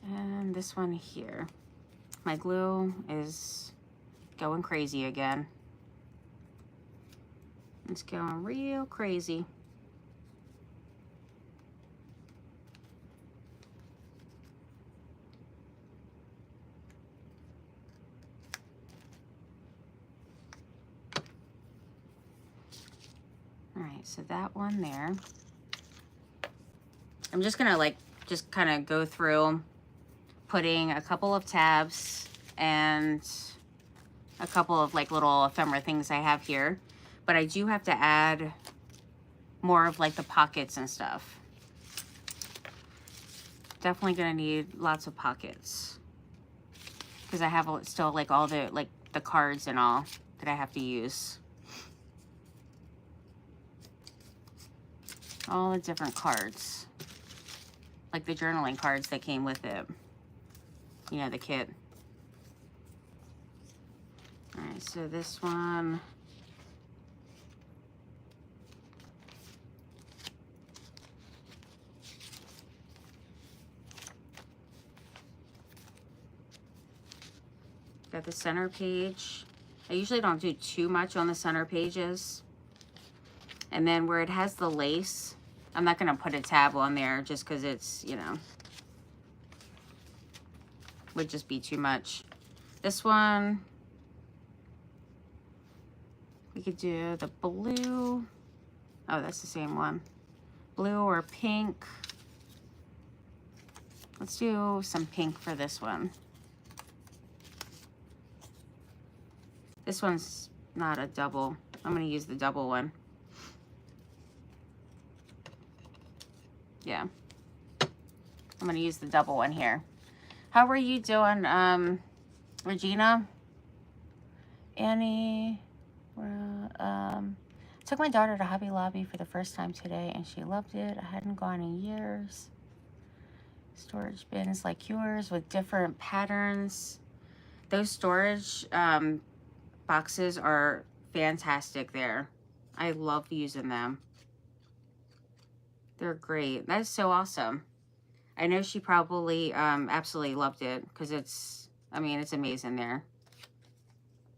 And this one here. My glue is going crazy again. It's going real crazy. All right, so that one there. I'm just gonna like, just kind of go through putting a couple of tabs and a couple of like little ephemera things I have here. But I do have to add more of like the pockets and stuff. Definitely gonna need lots of pockets because I have still like all the like the cards and all that I have to use. All the different cards, like the journaling cards that came with it, you know, the kit. All right, so this one, got the center page. I usually don't do too much on the center pages. And then where it has the lace, I'm not gonna put a tab on there just because it's, you know, would just be too much. This one, we could do the blue. Oh, that's the same one. Blue or pink. Let's do some pink for this one. This one's not a double. I'm gonna use the double one. Yeah, I'm gonna use the double one here. How are you doing, Regina? Annie, took my daughter to Hobby Lobby for the first time today and she loved it. I hadn't gone in years. Storage bins like yours with different patterns. Those storage boxes are fantastic there. I love using them. They're great. That is so awesome. I know she probably absolutely loved it because it's, I mean, it's amazing there.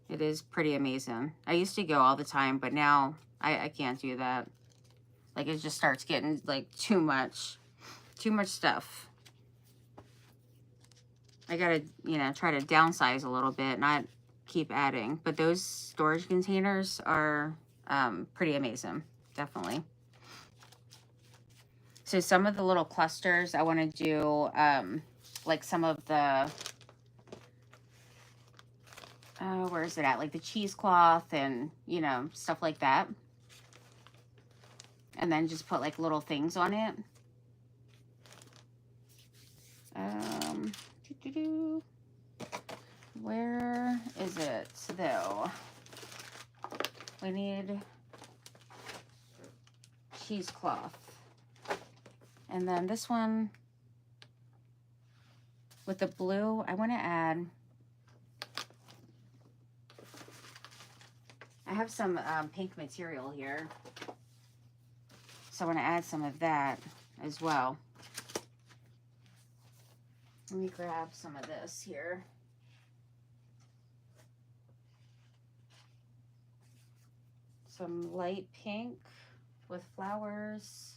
It is pretty amazing. I used to go all the time, but now I can't do that. Like, it just starts getting, like, too much stuff. I gotta, you know, try to downsize a little bit, not keep adding. But those storage containers are pretty amazing, definitely. So some of the little clusters, I want to do like some of the where is it at? Like the cheesecloth and, you know, stuff like that. And then just put like little things on it. Where is it though? We need cheesecloth. And then this one with the blue, I want to add, I have some pink material here. So I want to add some of that as well. Let me grab some of this here. Some light pink with flowers.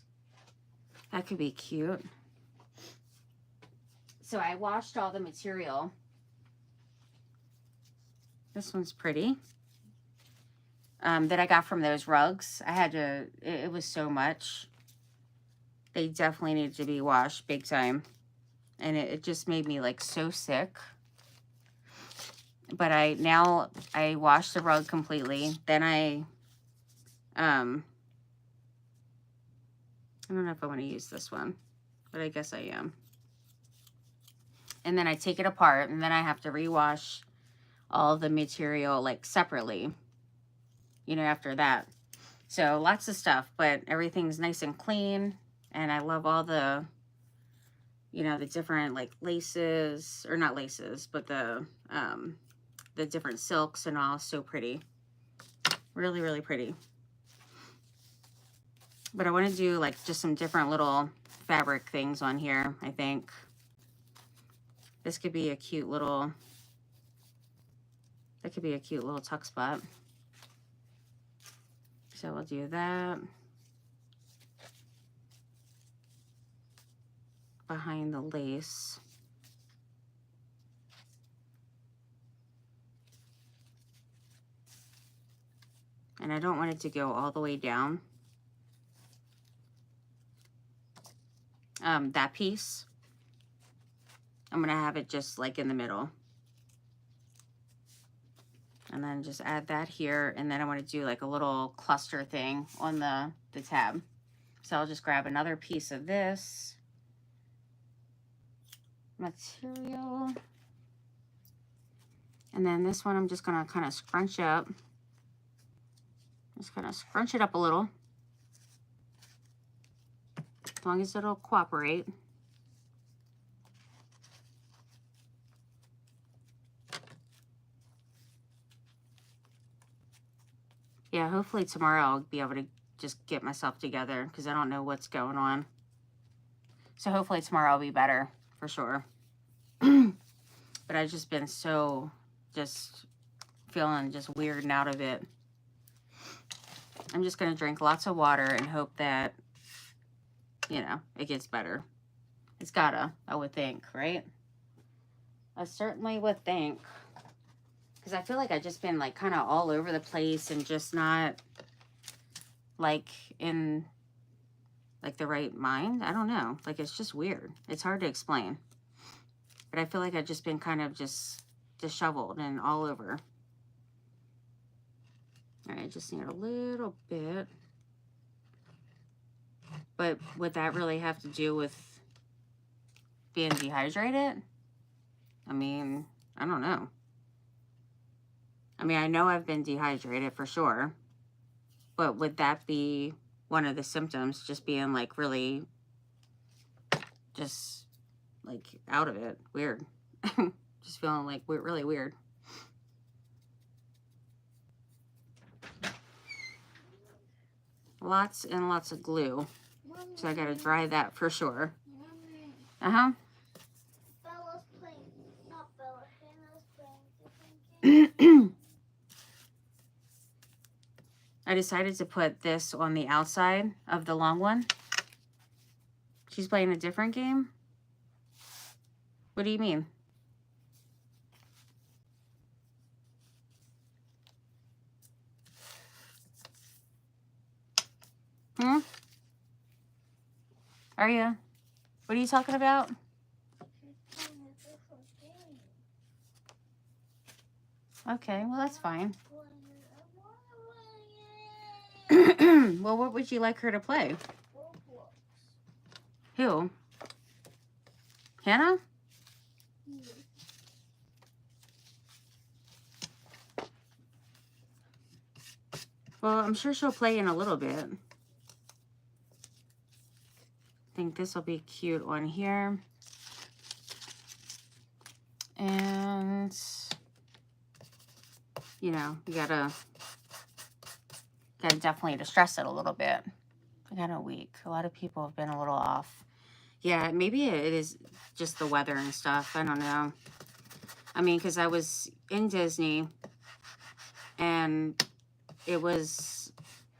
That could be cute. So I washed all the material. This one's pretty. That I got from those rugs. I had to, it was so much. They definitely needed to be washed big time. And it just made me like so sick. But now I washed the rug completely. Then I don't know if I want to use this one, but I guess I am. And then I take it apart, and then I have to rewash all the material like separately, you know, after that. So lots of stuff, but everything's nice and clean. And I love all the, you know, the different like laces, or not laces, but the different silks and all. So pretty. Really, really pretty. But I want to do like just some different little fabric things on here, I think. This could be a cute little, that could be a cute little tuck spot. So we'll do that. Behind the lace. And I don't want it to go all the way down. That piece, I'm gonna have it just like in the middle. And then just add that here. And then I want to do like a little cluster thing on the tab. So I'll just grab another piece of this material. And then this one I'm just gonna kind of scrunch up. Just kind of scrunch it up a little. As long as it'll cooperate. Yeah, hopefully tomorrow I'll be able to just get myself together because I don't know what's going on. So hopefully tomorrow I'll be better for sure. But I've just been so just feeling just weird and out of it. I'm just going to drink lots of water and hope that, you know, it gets better. It's gotta, I would think, right? I certainly would think. Because I feel like I've just been like kind of all over the place and just not like in like the right mind. I don't know. Like it's just weird. It's hard to explain. But I feel like I've just been kind of just disheveled and all over. All right, I just need a little bit. But would that really have to do with being dehydrated? I mean, I don't know. I mean, I know I've been dehydrated for sure. But would that be one of the symptoms? Just being like really, just like out of it. Weird. Just feeling like really weird. Lots and lots of glue. So I gotta dry that for sure. Uh-huh. Bella's playing, not Bella, Hannah's playing. I decided to put this on the outside of the long one. She's playing a different game? What do you mean? Hmm? Are you? What are you talking about? Okay, well, that's fine. Well, what would you like her to play? Who? Hannah? Well, I'm sure she'll play in a little bit. I think this will be cute on here. And, you know, you gotta definitely distress it a little bit. I got a week. A lot of people have been a little off. Yeah, maybe it is just the weather and stuff. I don't know. I mean, because I was in Disney and it was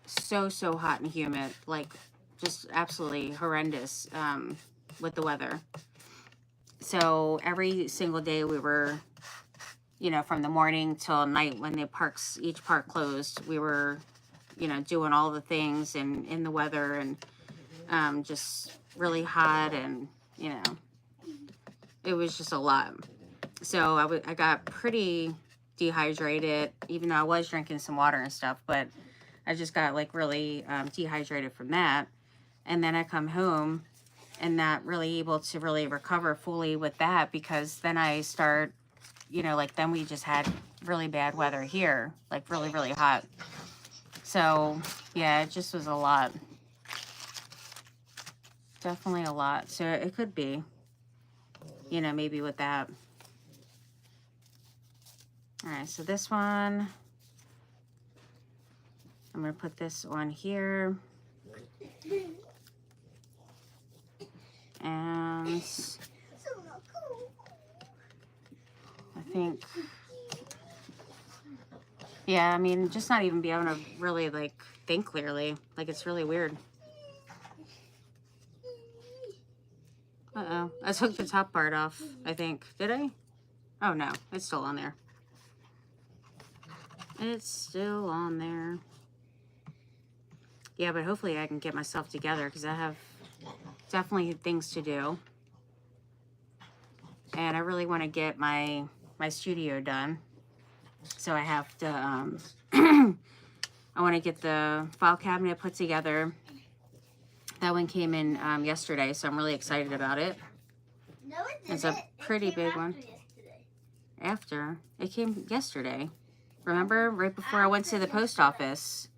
so hot and humid, like just absolutely horrendous with the weather. So every single day we were, you know, from the morning till night when each park closed, we were, you know, doing all the things and in the weather and just really hot, and, you know, it was just a lot. So I got pretty dehydrated, even though I was drinking some water and stuff, but I just got like really dehydrated from that. And then I come home and not really able to really recover fully with that, because then I start, you know, like then we just had really bad weather here, like really hot. So yeah, it just was a lot. Definitely a lot. So it could be, you know, maybe with that. All right, so this one, I'm going to put this on here. And I think, yeah, I mean, just not even be able to really, like, think clearly. Like, it's really weird. Uh-oh. I took the top part off, I think. Did I? Oh, no. It's still on there. It's still on there. Yeah, but hopefully I can get myself together, because I have definitely things to do. And I really want to get my studio done. So I have to, I want to get the file cabinet put together. That one came in yesterday, so I'm really excited about it. No, it didn't. It's a pretty big one. Yesterday. After? It came yesterday. Remember? Right before I went to the post office.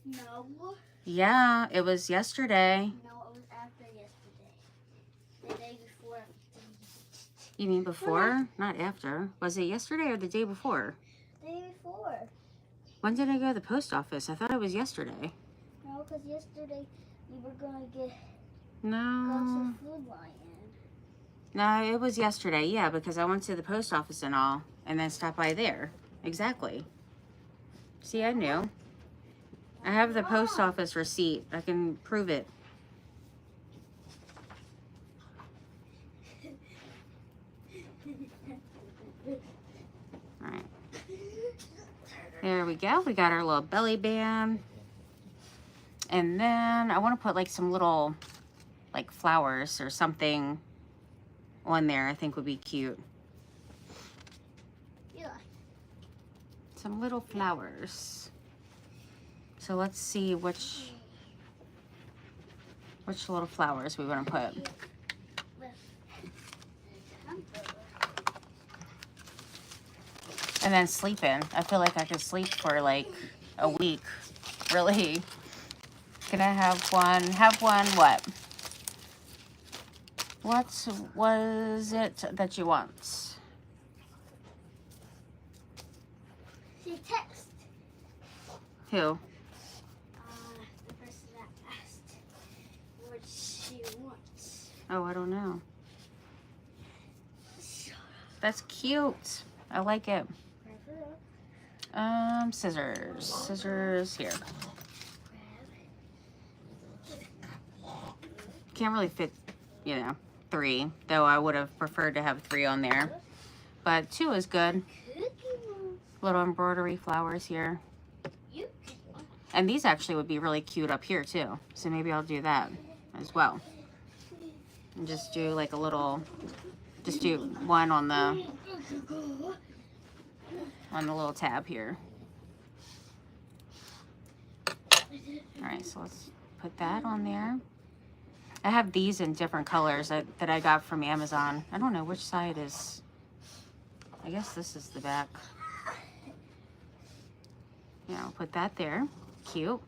No. Yeah, it was yesterday. No, it was after yesterday. The day before. You mean before? Not after. Was it yesterday or the day before? The day before. When did I go to the post office? I thought it was yesterday. No, because yesterday we were going to go to No. Food Lion. No, it was yesterday. Yeah, because I went to the post office and all, and then stopped by there. Exactly. See, I knew. I have the post office receipt. I can prove it. All right. There we go. We got our little belly band. And then I want to put like some little like flowers or something on there. I think would be cute. Yeah. Some little flowers. So let's see which little flowers we want to put. And then sleeping. I feel like I could sleep for like a week. Really. Can I have one? Have one what? What was it that you want? She text. Who? The person that asked what she wants. Oh, I don't know. That's cute. I like it. Scissors. Scissors here. Can't really fit, you know, 3, though I would have preferred to have 3 on there. But 2 is good. Little embroidery flowers here. And these actually would be really cute up here too. So maybe I'll do that as well. And just do like a little, just do one on the, on the little tab here. All right, so let's put that on there. I have these in different colors that I got from Amazon. I don't know which side is. I guess this is the back. Yeah, I'll put that there. Cute.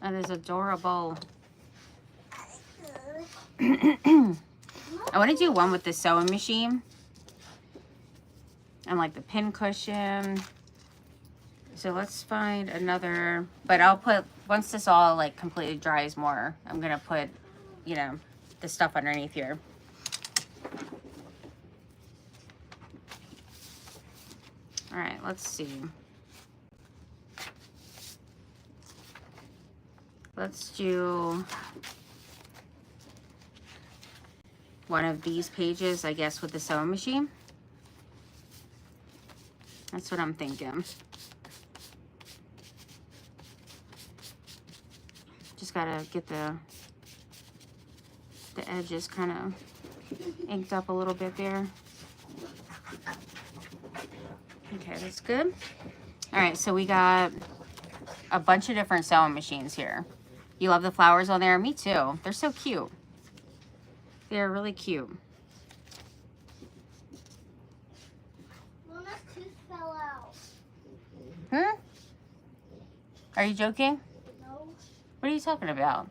That is adorable. I want to do one with the sewing machine. And like the pin cushion. So let's find another, but I'll put, once this all like completely dries more, I'm gonna put, you know, the stuff underneath here. All right, let's see. Let's do one of these pages, I guess, with the sewing machine. That's what I'm thinking. Just gotta get the edges kind of inked up a little bit there. Okay, that's good. All right, so we got a bunch of different sewing machines here. You love the flowers on there? Me too. They're so cute. They're really cute. Luna's tooth fell out. Hmm? Are you joking? No. What are you talking about?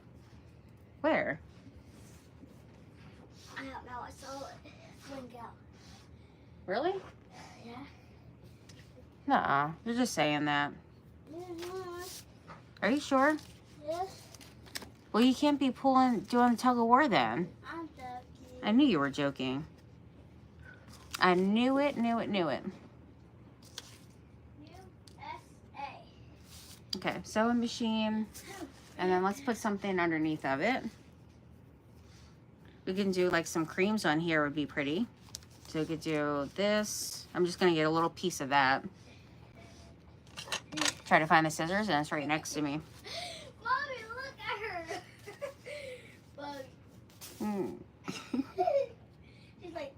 Where? I don't know. I saw it blink out. Really? Yeah. Nuh-uh. You're just saying that. Are you sure? Yes. Well, you can't be doing the tug of war then. I'm joking. I knew you were joking. I knew it, knew it, knew it. USA. Okay, sewing machine. And then let's put something underneath of it. We can do like some creams on here would be pretty. So we could do this. I'm just gonna get a little piece of that. Try to find the scissors and it's right next to me. Mommy, look at her. Bug. She's like.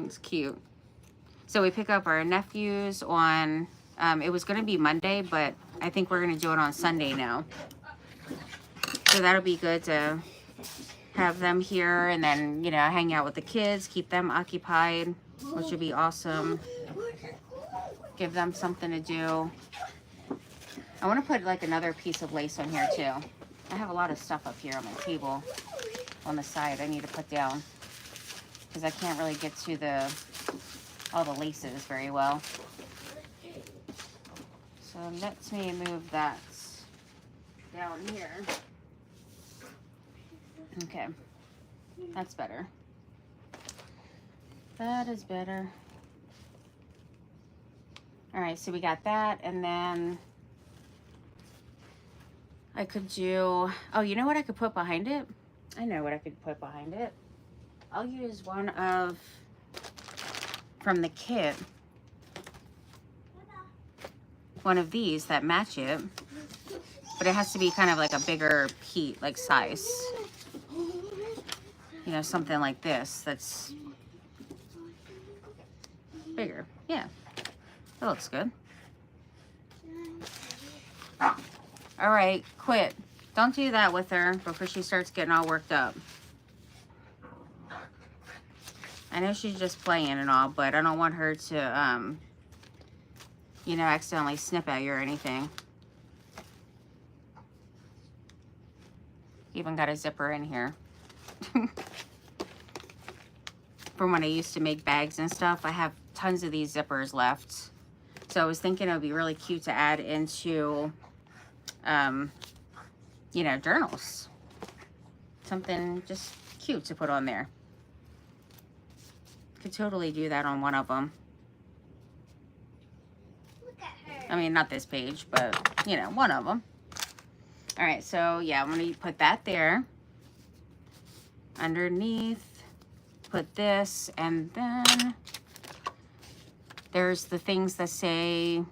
It's cute. So we pick up our nephews on, it was gonna be Monday, but I think we're gonna do it on Sunday now. So that'll be good to have them here and then, you know, hang out with the kids, keep them occupied, which would be awesome. Give them something to do. I want to put like another piece of lace on here too. I have a lot of stuff up here on my table on the side I need to put down because I can't really get to all the laces very well. So let me move that down here. Okay, that's better. That is better. All right, so we got that, and then I could do, oh, you know what I could put behind it? I know what I could put behind it. I'll use one from the kit. One of these that match it, but it has to be kind of like a bigger piece, like size. You know, something like this that's bigger. Yeah, that looks good. All right, quit. Don't do that with her before she starts getting all worked up. I know she's just playing and all, but I don't want her to, you know, accidentally snip at you or anything. Even got a zipper in here. From when I used to make bags and stuff, I have tons of these zippers left. So I was thinking it would be really cute to add into, you know, journals. Something just cute to put on there. Could totally do that on one of them. Look at her. I mean, not this page, but, you know, one of them. All right, so, yeah, I'm going to put that there. Underneath, put this, and then there's the things that say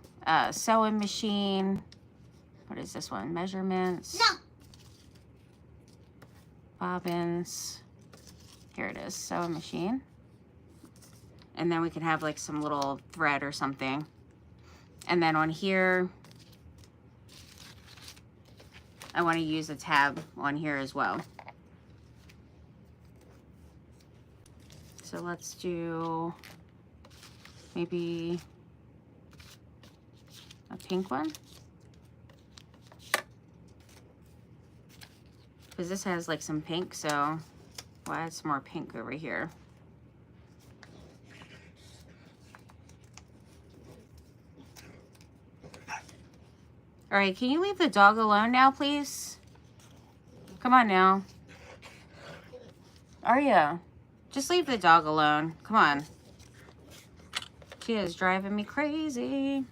sewing machine. What is this one? Measurements. No. Bobbins. Here it is, sewing machine. And then we can have like some little thread or something. And then on here, I want to use a tab on here as well. So let's do maybe a pink one. Because this has like some pink, so we'll add some more pink over here. All right, can you leave the dog alone now, please? Come on now. Arya, just leave the dog alone. Come on. She is driving me crazy.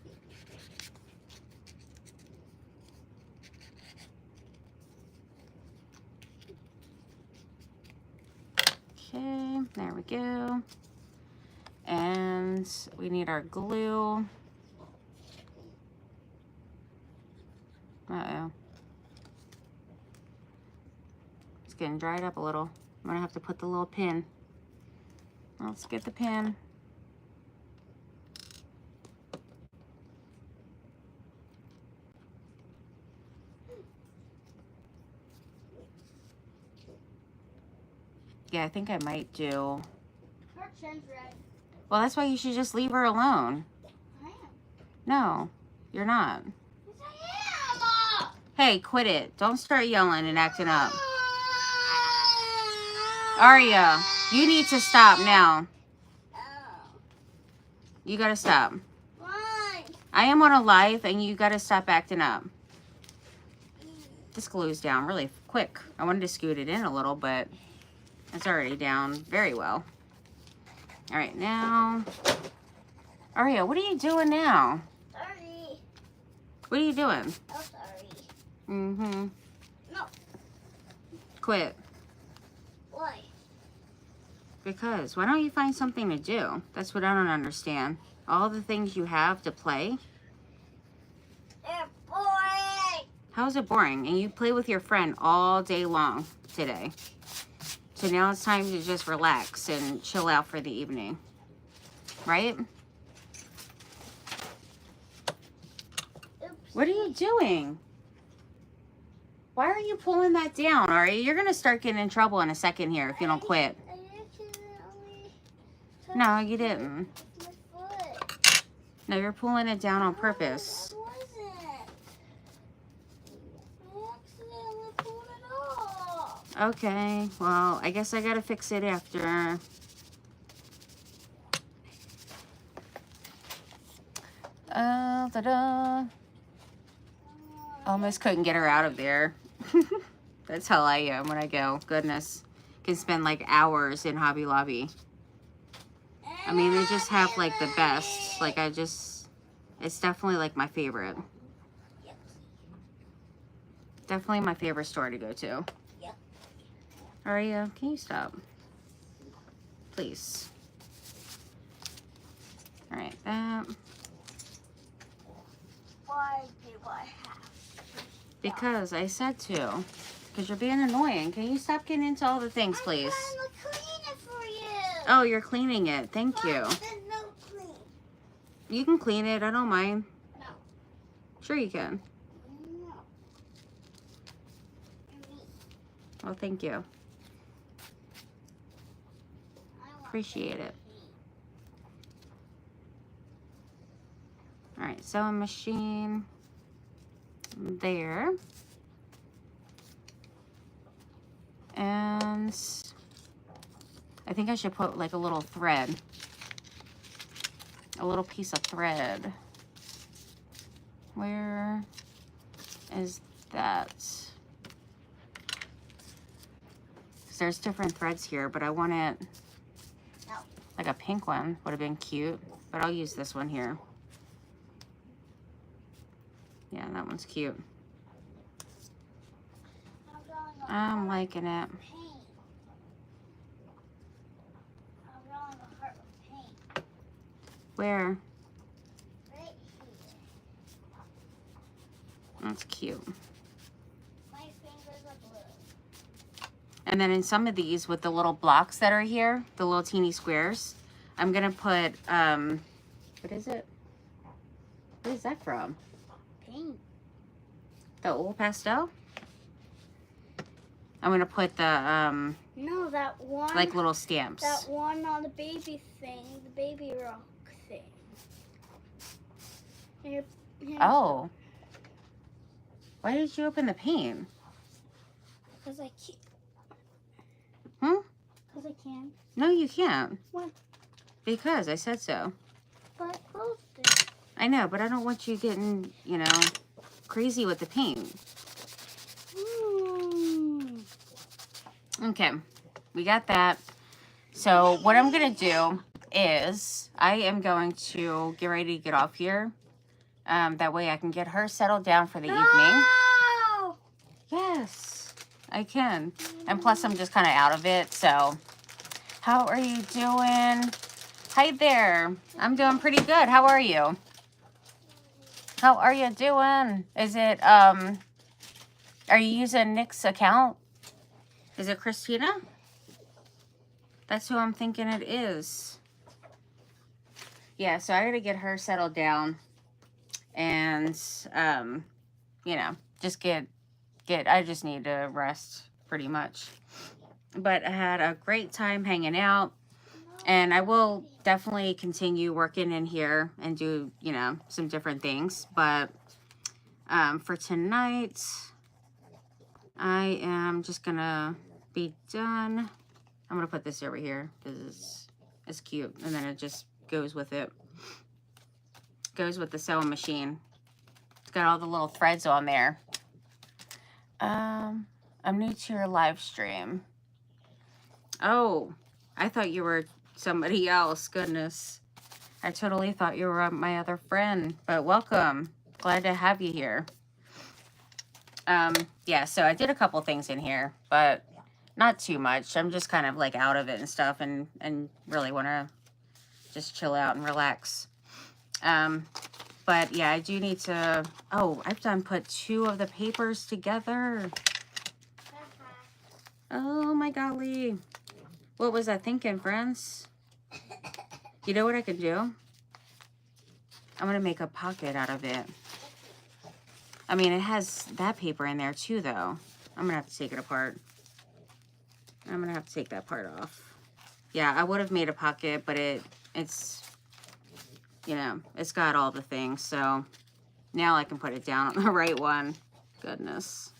Okay, there we go. And we need our glue. Uh-oh. It's getting dried up a little. I'm gonna have to put the little pin. Let's get the pin. Yeah, I think I might do. Her chin's red. Well, that's why you should just leave her alone. I am. No, you're not. Yes, I am. Hey, quit it. Don't start yelling and acting up. Arya, you need to stop now. Oh. You gotta stop. Why? I am on a live and you gotta stop acting up. This glue's down really quick. I wanted to scoot it in a little, but it's already down very well. All right, now, Arya, what are you doing now? Sorry. What are you doing? Oh, sorry. Mm-hmm. No. Quit. Why? Because why don't you find something to do? That's what I don't understand. All the things you have to play. They're boring. How is it boring? And you play with your friend all day long today. So now it's time to just relax and chill out for the evening. Right? Oops. What are you doing? Why are you pulling that down, Ari? You're going to start getting in trouble in a second here if you don't quit. I accidentally No, you didn't. touched my foot. No, you're pulling it down on purpose. I wasn't. I accidentally pulled it off. Okay, well, I guess I got to fix it after. Ta-da. Almost couldn't get her out of there. That's how I am when I go. Goodness. Can spend like hours in Hobby Lobby. I mean, they just have like the best. Like it's definitely like my favorite. Yep. Definitely my favorite store to go to. Yep. Aria, can you stop? Please. All right, that. Why do I have? Because I said to. Because you're being annoying. Can you stop getting into all the things, please? I'm trying to clean it for you. Oh, you're cleaning it. Thank you. There's no clean. You can clean it. I don't mind. No. Sure you can. No. You're mean. Well, thank you. I want Appreciate it. clean. All right, sewing machine there. And I think I should put like a little thread. A little piece of thread. Where is that? 'Cause there's different threads here, but I want it No. like a pink one. Would have been cute, but I'll use this one here. Yeah, that one's cute. I'm liking it. Paint. I'm drawing a heart with paint. Where? Right here. That's cute. My fingers are blue. And then in some of these with the little blocks that are here, the little teeny squares, I'm going to put, what is it? What is that from? Pink. The old pastel? I'm going to put the, No, that one. like little stamps. That one on the baby thing, the baby rock thing. Here. Oh. Why did you open the paint? Because I can't. Hmm? Because I can. No, you can't. Why? Because I said so. But I closed it. I know, but I don't want you getting, you know, crazy with the paint. Okay, we got that. So what I'm going to do is I am going to get ready to get off here. That way I can get her settled down for the evening. Yes, I can. And plus I'm just kind of out of it, so. How are you doing? Hi there. I'm doing pretty good. How are you? How are you doing? Is it, are you using Nick's account? Is it Christina? That's who I'm thinking it is. Yeah, so I gotta get her settled down and, you know, just I just need to rest pretty much. But I had a great time hanging out, and I will definitely continue working in here and do, you know, some different things. But for tonight, I am just gonna be done. I'm gonna put this over here because it's cute, and then it just goes with it. Goes with the sewing machine. It's got all the little threads on there. I'm new to your live stream. Oh, I thought you were somebody else. Goodness. I totally thought you were my other friend. But welcome. Glad to have you here. Yeah, so I did a couple things in here, but not too much. I'm just kind of like out of it and stuff and really want to just chill out and relax. But yeah, I do need to... Oh, I've done put 2 of the papers together. Oh my golly. What was I thinking, friends? You know what I could do? I'm going to make a pocket out of it. I mean, it has that paper in there too, though. I'm going to have to take it apart. I'm going to have to take that part off. Yeah, I would have made a pocket, but it's, you know, it's got all the things. So now I can put it down on the right one. Goodness.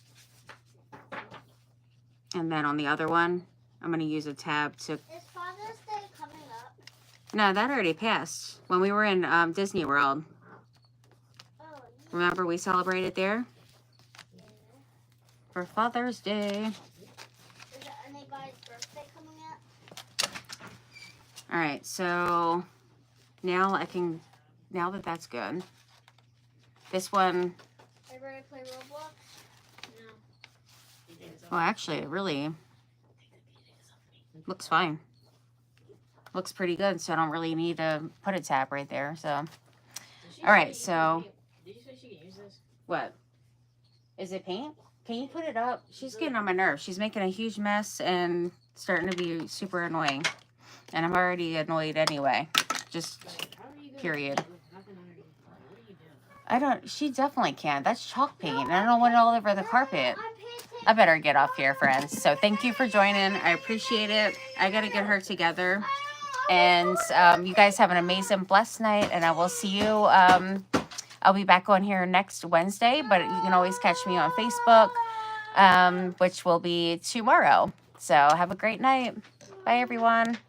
And then on the other one, I'm going to use a tab to... Is Father's Day coming up? No, that already passed. When we were in Disney World. Oh, yeah. Remember we celebrated there? For Father's Day. Is there anybody's birthday coming up? Alright, so now I can... Now that that's good. This one... Everybody play Roblox? No. Well, actually, it really looks fine. Looks pretty good, so I don't really need to put a tab right there. So, all right. So, did you say she can use this? What? Is it paint? Can you put it up? She's getting on my nerves. She's making a huge mess and starting to be super annoying. And I'm already annoyed anyway. Just period. I don't. She definitely can. That's chalk paint. And I don't want it all over the carpet. I better get off here, friends. So thank you for joining. I appreciate it. I got to get her together. And you guys have an amazing, blessed night. And I will see you. I'll be back on here next Wednesday. But you can always catch me on Facebook, which will be tomorrow. So have a great night. Bye, everyone.